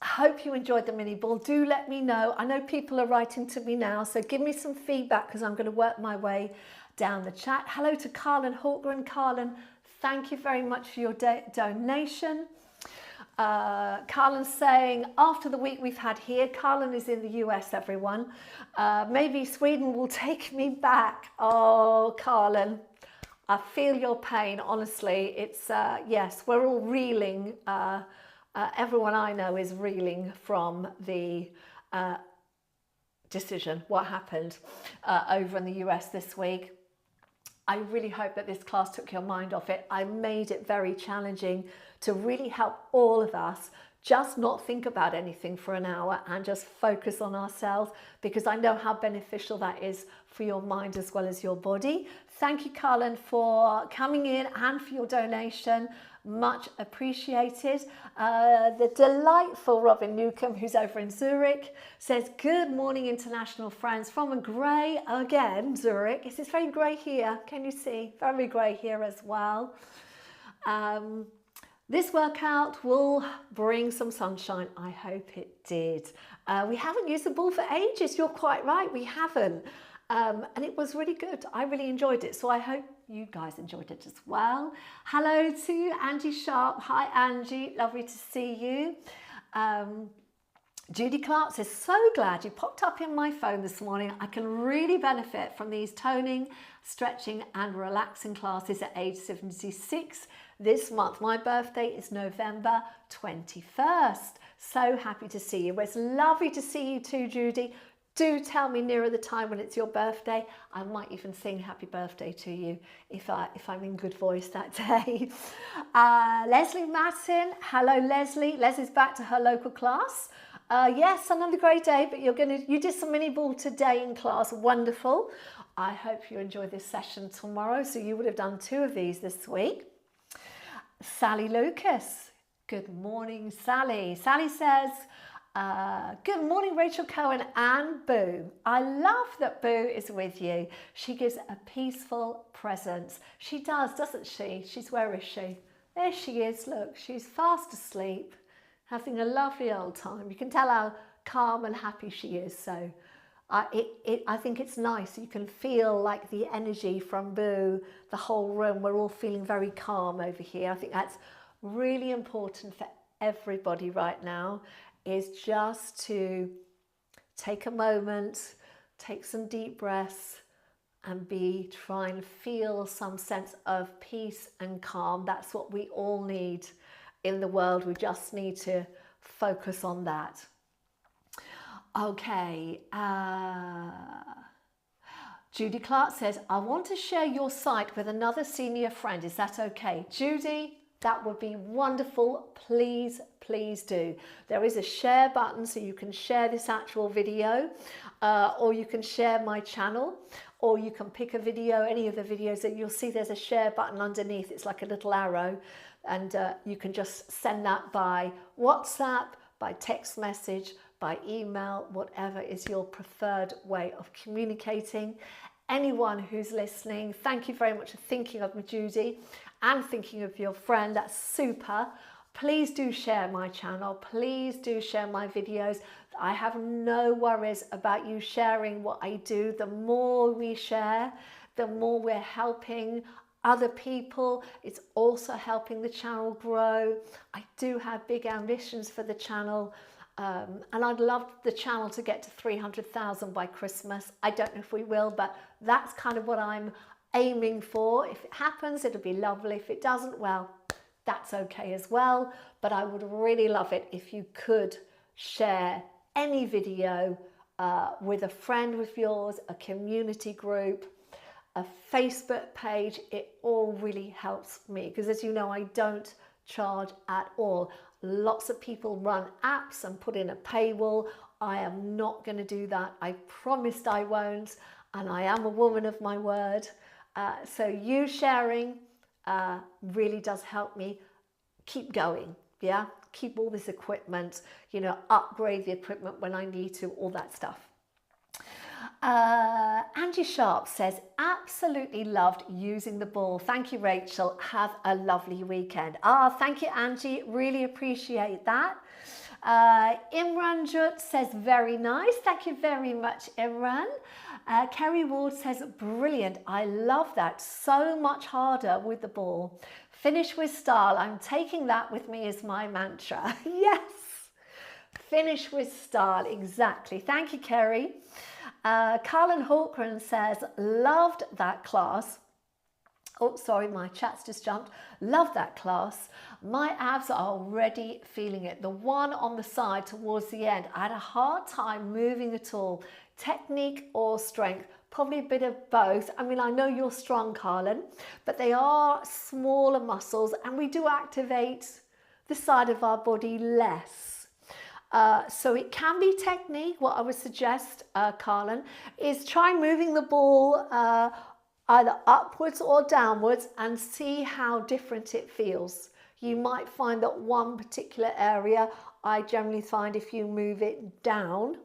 hope you enjoyed the mini ball. Do let me know. I know people are writing to me now, so give me some feedback because I'm going to work my way down the chat. Hello to Carlin Hawkgren. Carlin, thank you very much for your donation. Carlin's saying, after the week we've had here, Carlin is in the US, everyone. Maybe Sweden will take me back. Oh, Carlin, I feel your pain, honestly. It's, yes, we're all reeling. Everyone I know is reeling from the decision, what happened over in the US this week. I really hope that this class took your mind off it. I made it very challenging to really help all of us just not think about anything for an hour and just focus on ourselves, because I know how beneficial that is for your mind as well as your body. Thank you, Carlin, for coming in and for your donation. Much appreciated. The delightful Robin Newcomb, who's over in Zurich, says, good morning, international friends from a grey, again, Zurich. It's very grey here. Can you see? Very grey here as well. This workout will bring some sunshine. I hope it did. We haven't used the ball for ages. You're quite right. We haven't. And it was really good. I really enjoyed it. So I hope you guys enjoyed it as well. Hello to Angie Sharp. Hi, Angie. Lovely to see you. Judy Clark says, so glad you popped up in my phone this morning. I can really benefit from these toning, stretching and relaxing classes at age 76 this month. My birthday is November 21st. So happy to see you. It's lovely to see you too, Judy. Do tell me nearer the time when it's your birthday. I might even sing happy birthday to you if I'm in good voice that day. Leslie Martin. Hello, Leslie. Leslie's back to her local class. Yes, another great day, but you did some mini ball today in class. Wonderful. I hope you enjoy this session tomorrow. So you would have done 2 of these this week. Sally Lucas. Good morning, Sally. Sally says, good morning, Rachel Cohen and Boo. I love that Boo is with you. She gives a peaceful presence. She does, doesn't she? Where is she? There she is. Look, she's fast asleep, having a lovely old time. You can tell how calm and happy she is. So I think it's nice. You can feel like the energy from Boo, the whole room. We're all feeling very calm over here. I think that's really important for everybody right now, is just to take a moment, take some deep breaths and try and feel some sense of peace and calm. That's what we all need in the world. We just need to focus on that. Okay. Judy Clark says, I want to share your site with another senior friend. Is that okay? Judy, that would be wonderful. Please, please do. There is a share button, so you can share this actual video, or you can share my channel, or you can pick a video, any of the videos that you'll see there's a share button underneath. It's like a little arrow, and you can just send that by WhatsApp, by text message, by email, whatever is your preferred way of communicating. Anyone who's listening, thank you very much for thinking of me, Judy, and thinking of your friend. That's super. Please do share my channel. Please do share my videos. I have no worries about you sharing what I do. The more we share, the more we're helping other people. It's also helping the channel grow. I do have big ambitions for the channel. And I'd love the channel to get to 300,000 by Christmas. I don't know if we will, but that's kind of what I'm aiming for. If it happens, it'll be lovely. If it doesn't, well, that's okay as well. But I would really love it if you could share any video with a friend of yours, a community group, a Facebook page. It all really helps me because, as you know, I don't charge at all. Lots of people run apps and put in a paywall. I am not going to do that. I promised I won't, and I am a woman of my word. So you sharing really does help me keep going. Yeah, keep all this equipment, you know, upgrade the equipment when I need to, all that stuff. Angie Sharp says, absolutely loved using the ball. Thank you, Rachel. Have a lovely weekend. Thank you, Angie. Really appreciate that. Imran Jut says, very nice. Thank you very much, Imran. Kerry Ward says, brilliant. I love that. So much harder with the ball. Finish with style. I'm taking that with me as my mantra. Yes. Finish with style. Exactly. Thank you, Kerry. Carlin Hawkran says, loved that class. Oh, sorry, my chat's just jumped. Love that class. My abs are already feeling it. The one on the side towards the end, I had a hard time moving at all. Technique or strength? Probably a bit of both. I mean, I know you're strong, Carlin, but they are smaller muscles and we do activate the side of our body less. So it can be technique. What I would suggest, Carlin, is try moving the ball either upwards or downwards and see how different it feels. You might find that one particular area, I generally find if you move it down,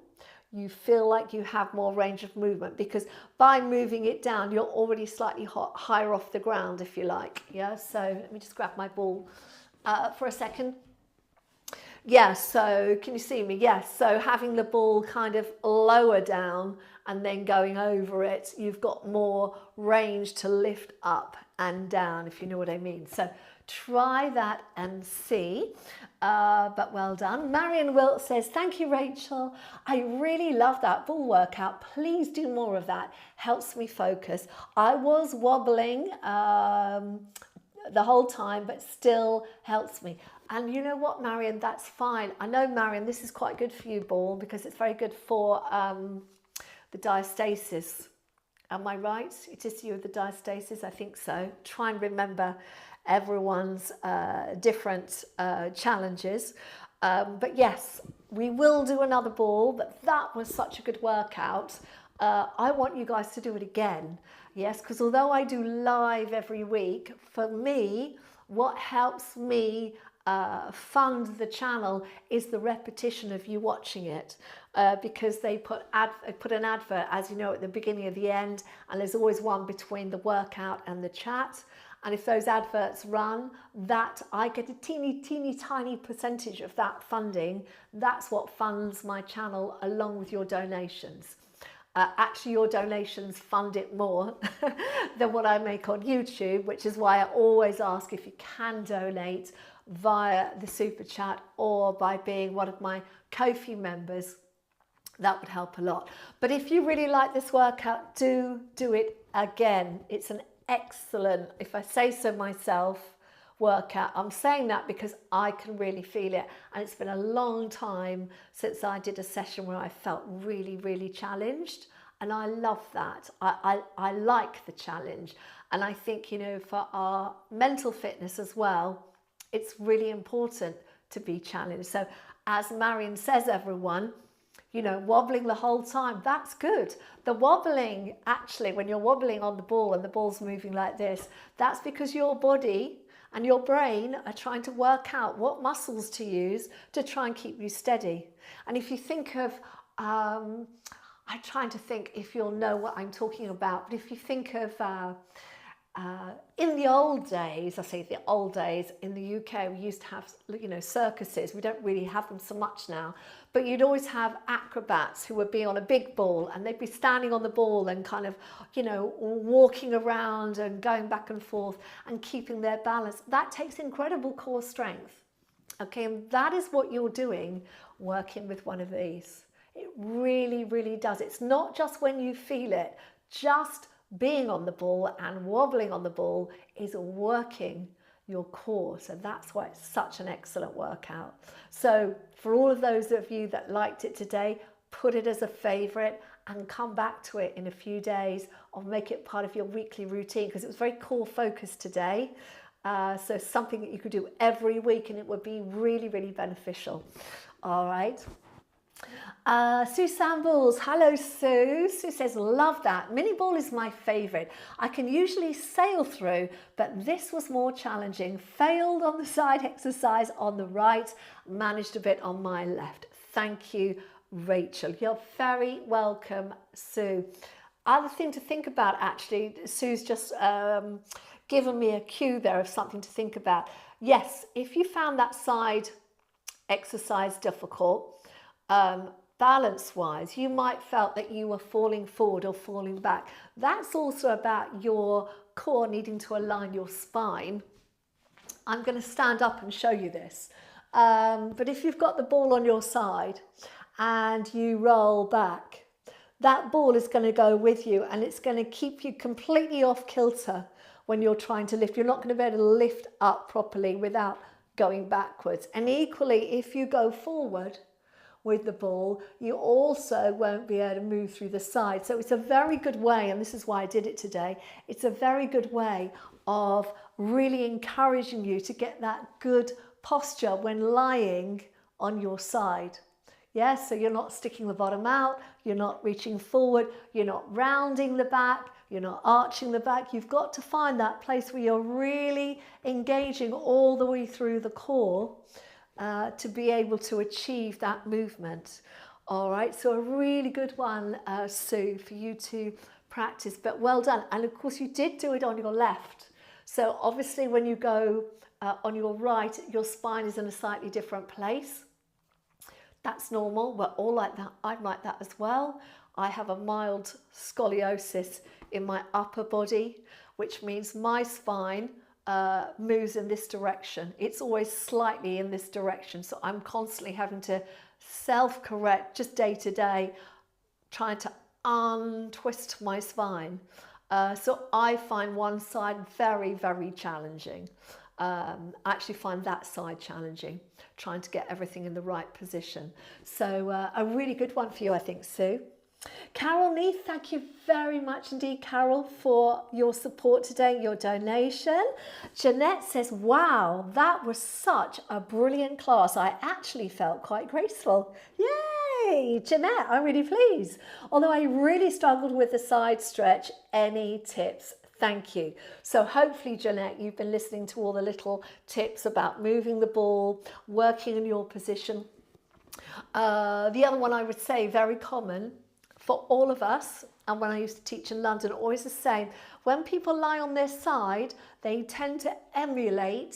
you feel like you have more range of movement because by moving it down, you're already slightly higher off the ground, if you like. Yeah, so let me just grab my ball for a second. Yes, so can you see me? Yes, so having the ball kind of lower down and then going over it, you've got more range to lift up and down, if you know what I mean. So try that and see, but well done. Marion Wilt says, thank you, Rachel. I really love that ball workout. Please do more of that. Helps me focus. I was wobbling the whole time, but still helps me. And you know what, Marion, that's fine. I know, Marion, this is quite good for you, ball, because it's very good for the diastasis. Am I right? It is you with the diastasis? I think so. Try and remember everyone's different challenges. But yes, we will do another ball, but that was such a good workout. I want you guys to do it again. Yes, because although I do live every week, for me, what helps me fund the channel is the repetition of you watching it, because they put an advert, as you know, at the beginning of the end, and there's always one between the workout and the chat. And if those adverts run, that I get a teeny tiny percentage of that funding. That's what funds my channel along with your donations. Actually, your donations fund it more than what I make on YouTube, which is why I always ask if you can donate via the super chat or by being one of my Ko-fi members. That would help a lot. But if you really like this workout, do it again. It's an excellent, if I say so myself, workout. I'm saying that because I can really feel it, and it's been a long time since I did a session where I felt really challenged, and I love that. I like the challenge, and I think, you know, for our mental fitness as well, it's really important to be challenged. So as Marion says, everyone, you know, wobbling the whole time, that's good. The wobbling, actually, when you're wobbling on the ball and the ball's moving like this, that's because your body and your brain are trying to work out what muscles to use to try and keep you steady. And if you think of, I'm trying to think if you'll know what I'm talking about, but if you think of, in the old days, I say the old days, in the UK, we used to have, you know, circuses. We don't really have them so much now, but you'd always have acrobats who would be on a big ball and they'd be standing on the ball and kind of, you know, walking around and going back and forth and keeping their balance. That takes incredible core strength. Okay, and that is what you're doing working with one of these. It really, really does. It's not just when you feel it, just being on the ball and wobbling on the ball is working your core. So that's why it's such an excellent workout. So for all of those of you that liked it today, put it as a favorite and come back to it in a few days, or make it part of your weekly routine, because it was very core focused today. So something that you could do every week and it would be really, really beneficial. All right. Sue Sambles, hello Sue. Sue says, love that. Mini ball is my favourite. I can usually sail through, but this was more challenging. Failed on the side exercise on the right, managed a bit on my left. Thank you, Rachel. You're very welcome, Sue. Other thing to think about, actually, Sue's just given me a cue there of something to think about. Yes, if you found that side exercise difficult, balance-wise, you might felt that you were falling forward or falling back. That's also about your core needing to align your spine. I'm going to stand up and show you this. But if you've got the ball on your side and you roll back, that ball is going to go with you and it's going to keep you completely off kilter when you're trying to lift. You're not going to be able to lift up properly without going backwards. And equally, if you go forward with the ball, you also won't be able to move through the side. So it's a very good way, and this is why I did it today, it's a very good way of really encouraging you to get that good posture when lying on your side. Yes, so you're not sticking the bottom out, you're not reaching forward, you're not rounding the back, you're not arching the back. You've got to find that place where you're really engaging all the way through the core to be able to achieve that movement. All right, so a really good one, Sue, for you to practice, but well done. And of course you did do it on your left. So obviously when you go on your right, your spine is in a slightly different place. That's normal, we're all like that. I'm like that as well. I have a mild scoliosis in my upper body, which means my spine moves in this direction. It's always slightly in this direction. So I'm constantly having to self-correct just day to day, trying to untwist my spine. So I find one side very, very challenging. I actually find that side challenging, trying to get everything in the right position. So a really good one for you, I think, Sue. Carol Neath, thank you very much indeed, Carol, for your support today, your donation. Jeanette says, wow, that was such a brilliant class. I actually felt quite graceful. Yay, Jeanette, I'm really pleased. Although I really struggled with the side stretch, any tips? Thank you. So hopefully, Jeanette, you've been listening to all the little tips about moving the ball, working in your position. The other one I would say, very common for all of us, and when I used to teach in London, always the same. When people lie on their side, they tend to emulate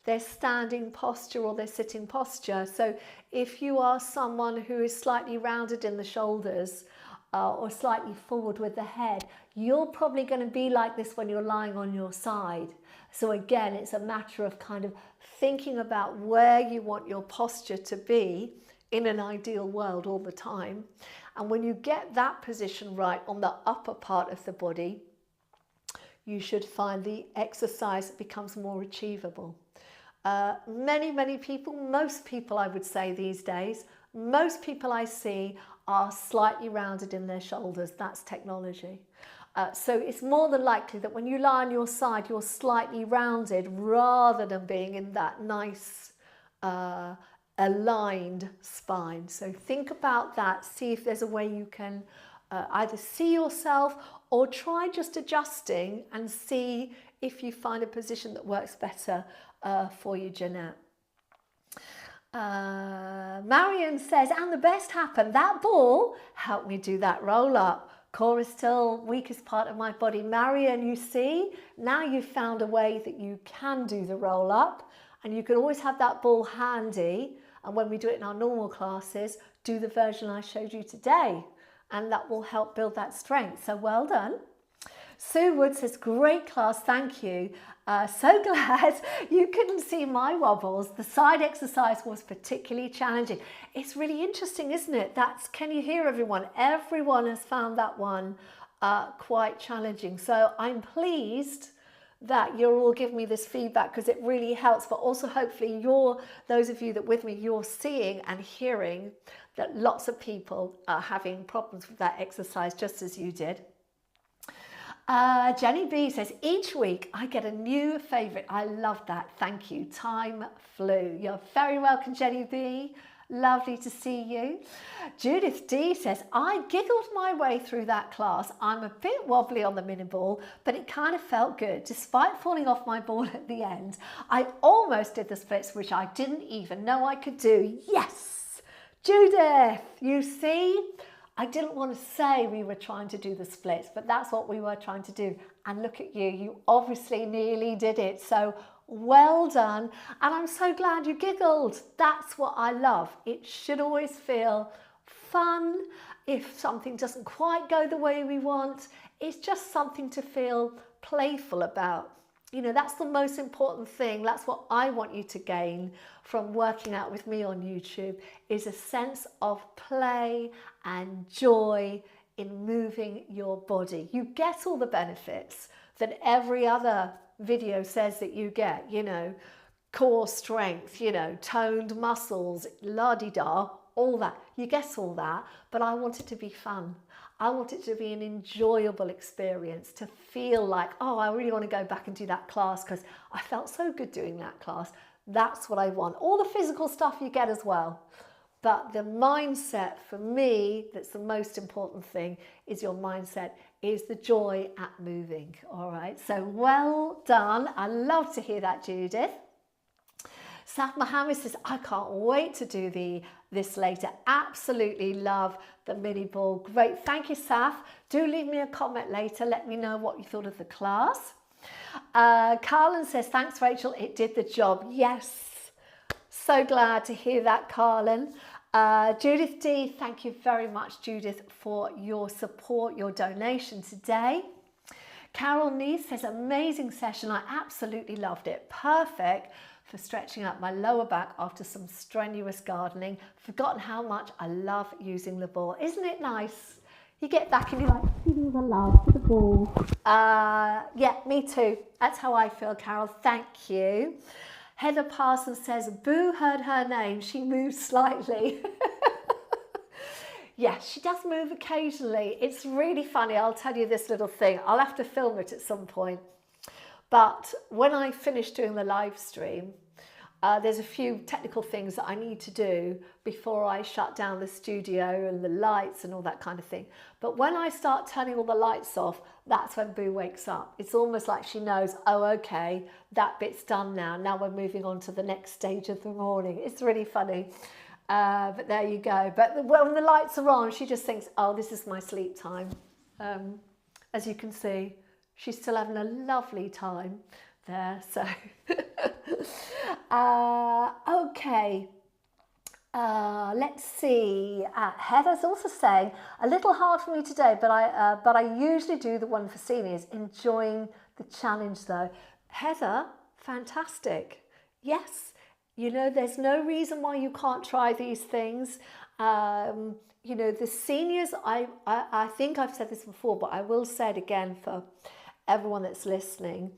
their standing posture or their sitting posture. So if you are someone who is slightly rounded in the shoulders or slightly forward with the head, you're probably going to be like this when you're lying on your side. So again, it's a matter of kind of thinking about where you want your posture to be in an ideal world all the time. And when you get that position right on the upper part of the body, you should find the exercise becomes more achievable. Many people, most people I would say these days, most people I see are slightly rounded in their shoulders. That's technology. So it's more than likely that when you lie on your side, you're slightly rounded rather than being in that nice aligned spine. So think about that. See if there's a way you can either see yourself or try just adjusting and see if you find a position that works better for you, Jeanette. Marion says, and the best happened. That ball helped me do that roll up. Core is still weakest part of my body. Marion, you see, now you've found a way that you can do the roll up, and you can always have that ball handy. And when we do it in our normal classes, do the version I showed you today, and that will help build that strength. So well done. Sue Wood says, great class, thank you. So glad you couldn't see my wobbles. The side exercise was particularly challenging. It's really interesting, isn't it? Can you hear everyone? Everyone has found that one quite challenging. So I'm pleased that you're all giving me this feedback, because it really helps. But also hopefully those of you that with me, you're seeing and hearing that lots of people are having problems with that exercise just as you did. Jenny B says, each week I get a new favourite. I love that. Thank you. Time flew. You're very welcome, Jenny B. Lovely to see you. Judith D says, I giggled my way through that class. I'm a bit wobbly on the mini ball, but it kind of felt good. Despite falling off my ball at the end, I almost did the splits, which I didn't even know I could do. Yes, Judith, you see? I didn't want to say we were trying to do the splits, but that's what we were trying to do. And look at you, you obviously nearly did it. So well done. And I'm so glad you giggled. That's what I love. It should always feel fun. If something doesn't quite go the way we want, it's just something to feel playful about. You know, that's the most important thing. That's what I want you to gain from working out with me on YouTube, is a sense of play and joy in moving your body. You get all the benefits that every other video says that you get, you know, core strength, you know, toned muscles, la-di-da, all that. You get all that, but I want it to be fun. I want it to be an enjoyable experience, to feel like, oh, I really want to go back and do that class because I felt so good doing that class. That's what I want. All the physical stuff you get as well. But the mindset for me, that's the most important thing, is your mindset, is the joy at moving. All right, so well done. I love to hear that, Judith. Saf Mohammed says, I can't wait to do this later. Absolutely love the mini ball. Great. Thank you, Saf. Do leave me a comment later. Let me know what you thought of the class. Carlin says, thanks, Rachel. It did the job. Yes. So glad to hear that, Carlin. Judith D, thank you very much, Judith, for your support, your donation today. Carol Neese says, amazing session. I absolutely loved it. Perfect for stretching out my lower back after some strenuous gardening. Forgotten how much I love using the ball. Isn't it nice? You get back and you're like, feeling the love for the ball. Yeah, me too. That's how I feel, Carol. Thank you. Heather Parsons says, Boo heard her name. She moved slightly. Yeah, she does move occasionally. It's really funny. I'll tell you this little thing. I'll have to film it at some point. But when I finish doing the live stream, there's a few technical things that I need to do before I shut down the studio and the lights and all that kind of thing. But when I start turning all the lights off, that's when Boo wakes up. It's almost like she knows, oh, okay, that bit's done now. Now we're moving on to the next stage of the morning. It's really funny. But there you go. But when the lights are on, she just thinks, oh, this is my sleep time. As you can see, she's still having a lovely time there. So, okay. Let's see. Heather's also saying, a little hard for me today, but I usually do the one for seniors. Enjoying the challenge though. Heather, fantastic. Yes, you know, there's no reason why you can't try these things. You know, the seniors, I think I've said this before, but I will say it again for everyone that's listening.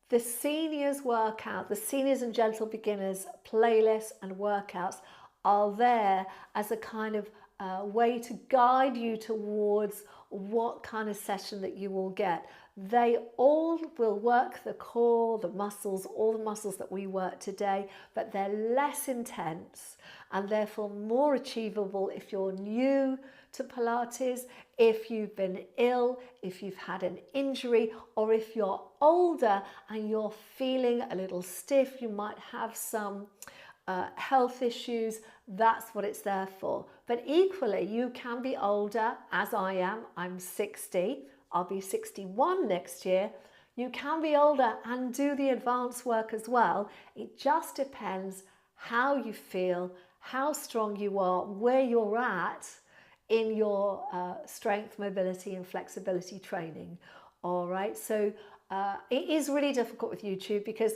The seniors workout, the seniors and gentle beginners playlists and workouts are there as a kind of way to guide you towards what kind of session that you will get. They all will work the core, the muscles, all the muscles that we work today, but they're less intense and therefore more achievable if you're new to Pilates, if you've been ill, if you've had an injury, or if you're older and you're feeling a little stiff, you might have some health issues. That's what it's there for. But equally, you can be older, as I am. I'm 60. I'll be 61 next year. You can be older and do the advanced work as well. It just depends how you feel, how strong you are, where you're at in your strength, mobility and flexibility training. All right, so it is really difficult with YouTube because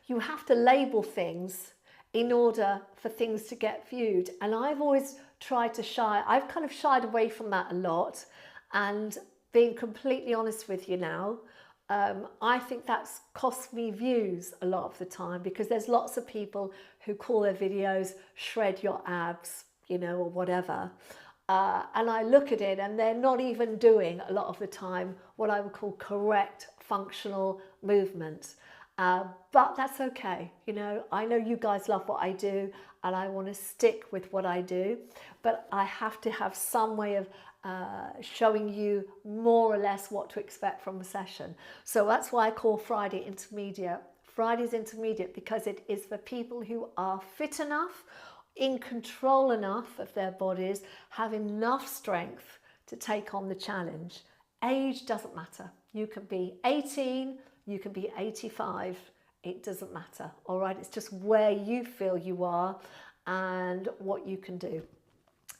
you have to label things in order for things to get viewed. And I've always tried to I've kind of shied away from that a lot. And being completely honest with you now, I think that's cost me views a lot of the time, because there's lots of people who call their videos "shred your abs," you know, or whatever. And I look at it and they're not even doing a lot of the time what I would call correct functional movement. But that's okay. You know, I know you guys love what I do and I want to stick with what I do, but I have to have some way of showing you more or less what to expect from a session. So that's why I call Friday Intermediate. Friday's Intermediate because it is for people who are fit enough, in control enough of their bodies, have enough strength to take on the challenge. Age doesn't matter. You can be 18, you can be 85, it doesn't matter, all right? It's just where you feel you are and what you can do.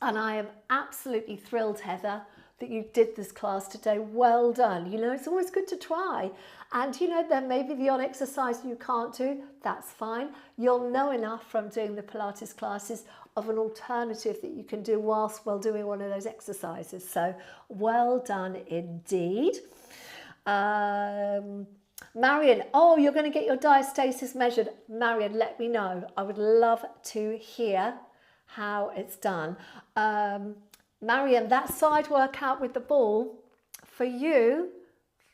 And I am absolutely thrilled, Heather, that you did this class today. Well done. You know, it's always good to try. And, you know, there may be the odd exercise you can't do. That's fine. You'll know enough from doing the Pilates classes of an alternative that you can do whilst while doing one of those exercises. So well done indeed. Marion, oh, you're going to get your diastasis measured. Marion, let me know. I would love to hear how it's done. Marion, that side workout with the ball for you,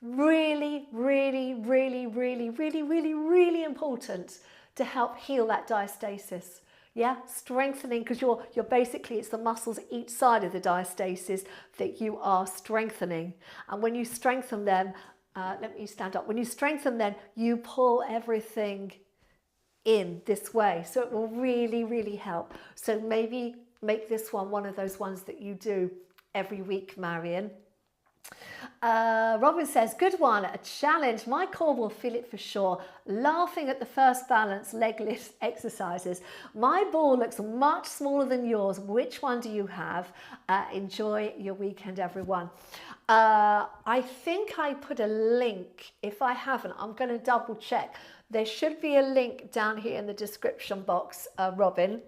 really, really, really, really, really, really, really important to help heal that diastasis. Yeah, strengthening, because you're basically, it's the muscles each side of the diastasis that you are strengthening. And when you strengthen them, let me stand up. When you strengthen them, you pull everything in this way. So it will really, really help. So maybe make this one of those ones that you do every week, Marion. Robin says, good one, a challenge. My core will feel it for sure. Laughing at the first balance leg lift exercises. My ball looks much smaller than yours. Which one do you have? Enjoy your weekend, everyone. I think I put a link. If I haven't, I'm going to double check. There should be a link down here in the description box, Robin.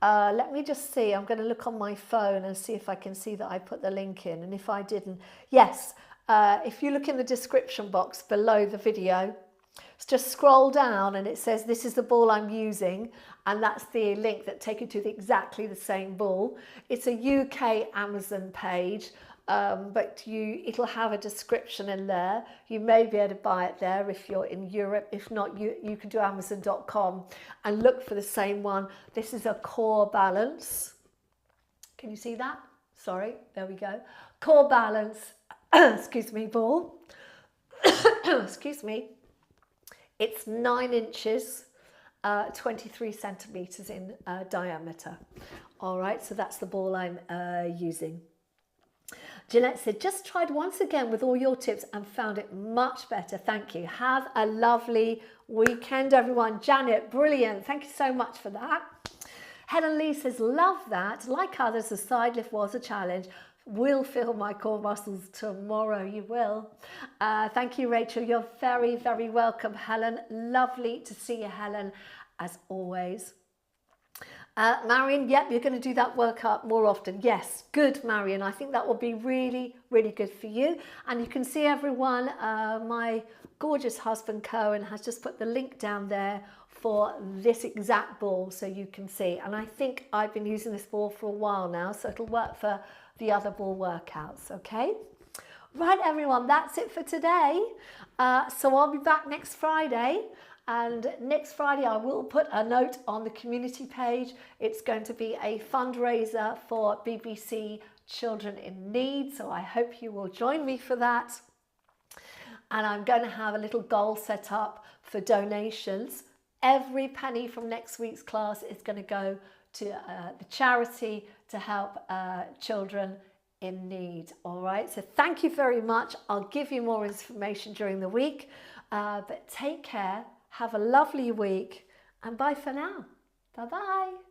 Let me just see. I'm going to look on my phone and see if I can see that I put the link in. And if I didn't, yes, if you look in the description box below the video, just scroll down and it says this is the ball I'm using, and that's the link that takes you to exactly the same ball. It's a UK Amazon page. But it'll have a description in there. You may be able to buy it there if you're in Europe. If not, you can do Amazon.com and look for the same one. This is a core balance. Can you see that? Sorry, there we go. Core balance, excuse me, ball. Excuse me. It's 9 inches, 23 centimeters in diameter. All right, so that's the ball I'm using. Jeanette said, just tried once again with all your tips and found it much better. Thank you. Have a lovely weekend, everyone. Janet, brilliant. Thank you so much for that. Helen Lee says, love that. Like others, the side lift was a challenge. Will feel my core muscles tomorrow. You will. Thank you, Rachel. You're very, very welcome, Helen. Lovely to see you, Helen, as always. Marion, yep, you're going to do that workout more often. Yes, good, Marion. I think that will be really, really good for you. And you can see, everyone, my gorgeous husband, Cohen, has just put the link down there for this exact ball so you can see. And I think I've been using this ball for a while now, so it'll work for the other ball workouts, okay? Right, everyone, that's it for today. So I'll be back next Friday. And next Friday, I will put a note on the community page. It's going to be a fundraiser for BBC Children in Need. So I hope you will join me for that. And I'm going to have a little goal set up for donations. Every penny from next week's class is going to go to the charity to help children in need. All right, so thank you very much. I'll give you more information during the week, but take care, have a lovely week, and bye for now. Bye-bye.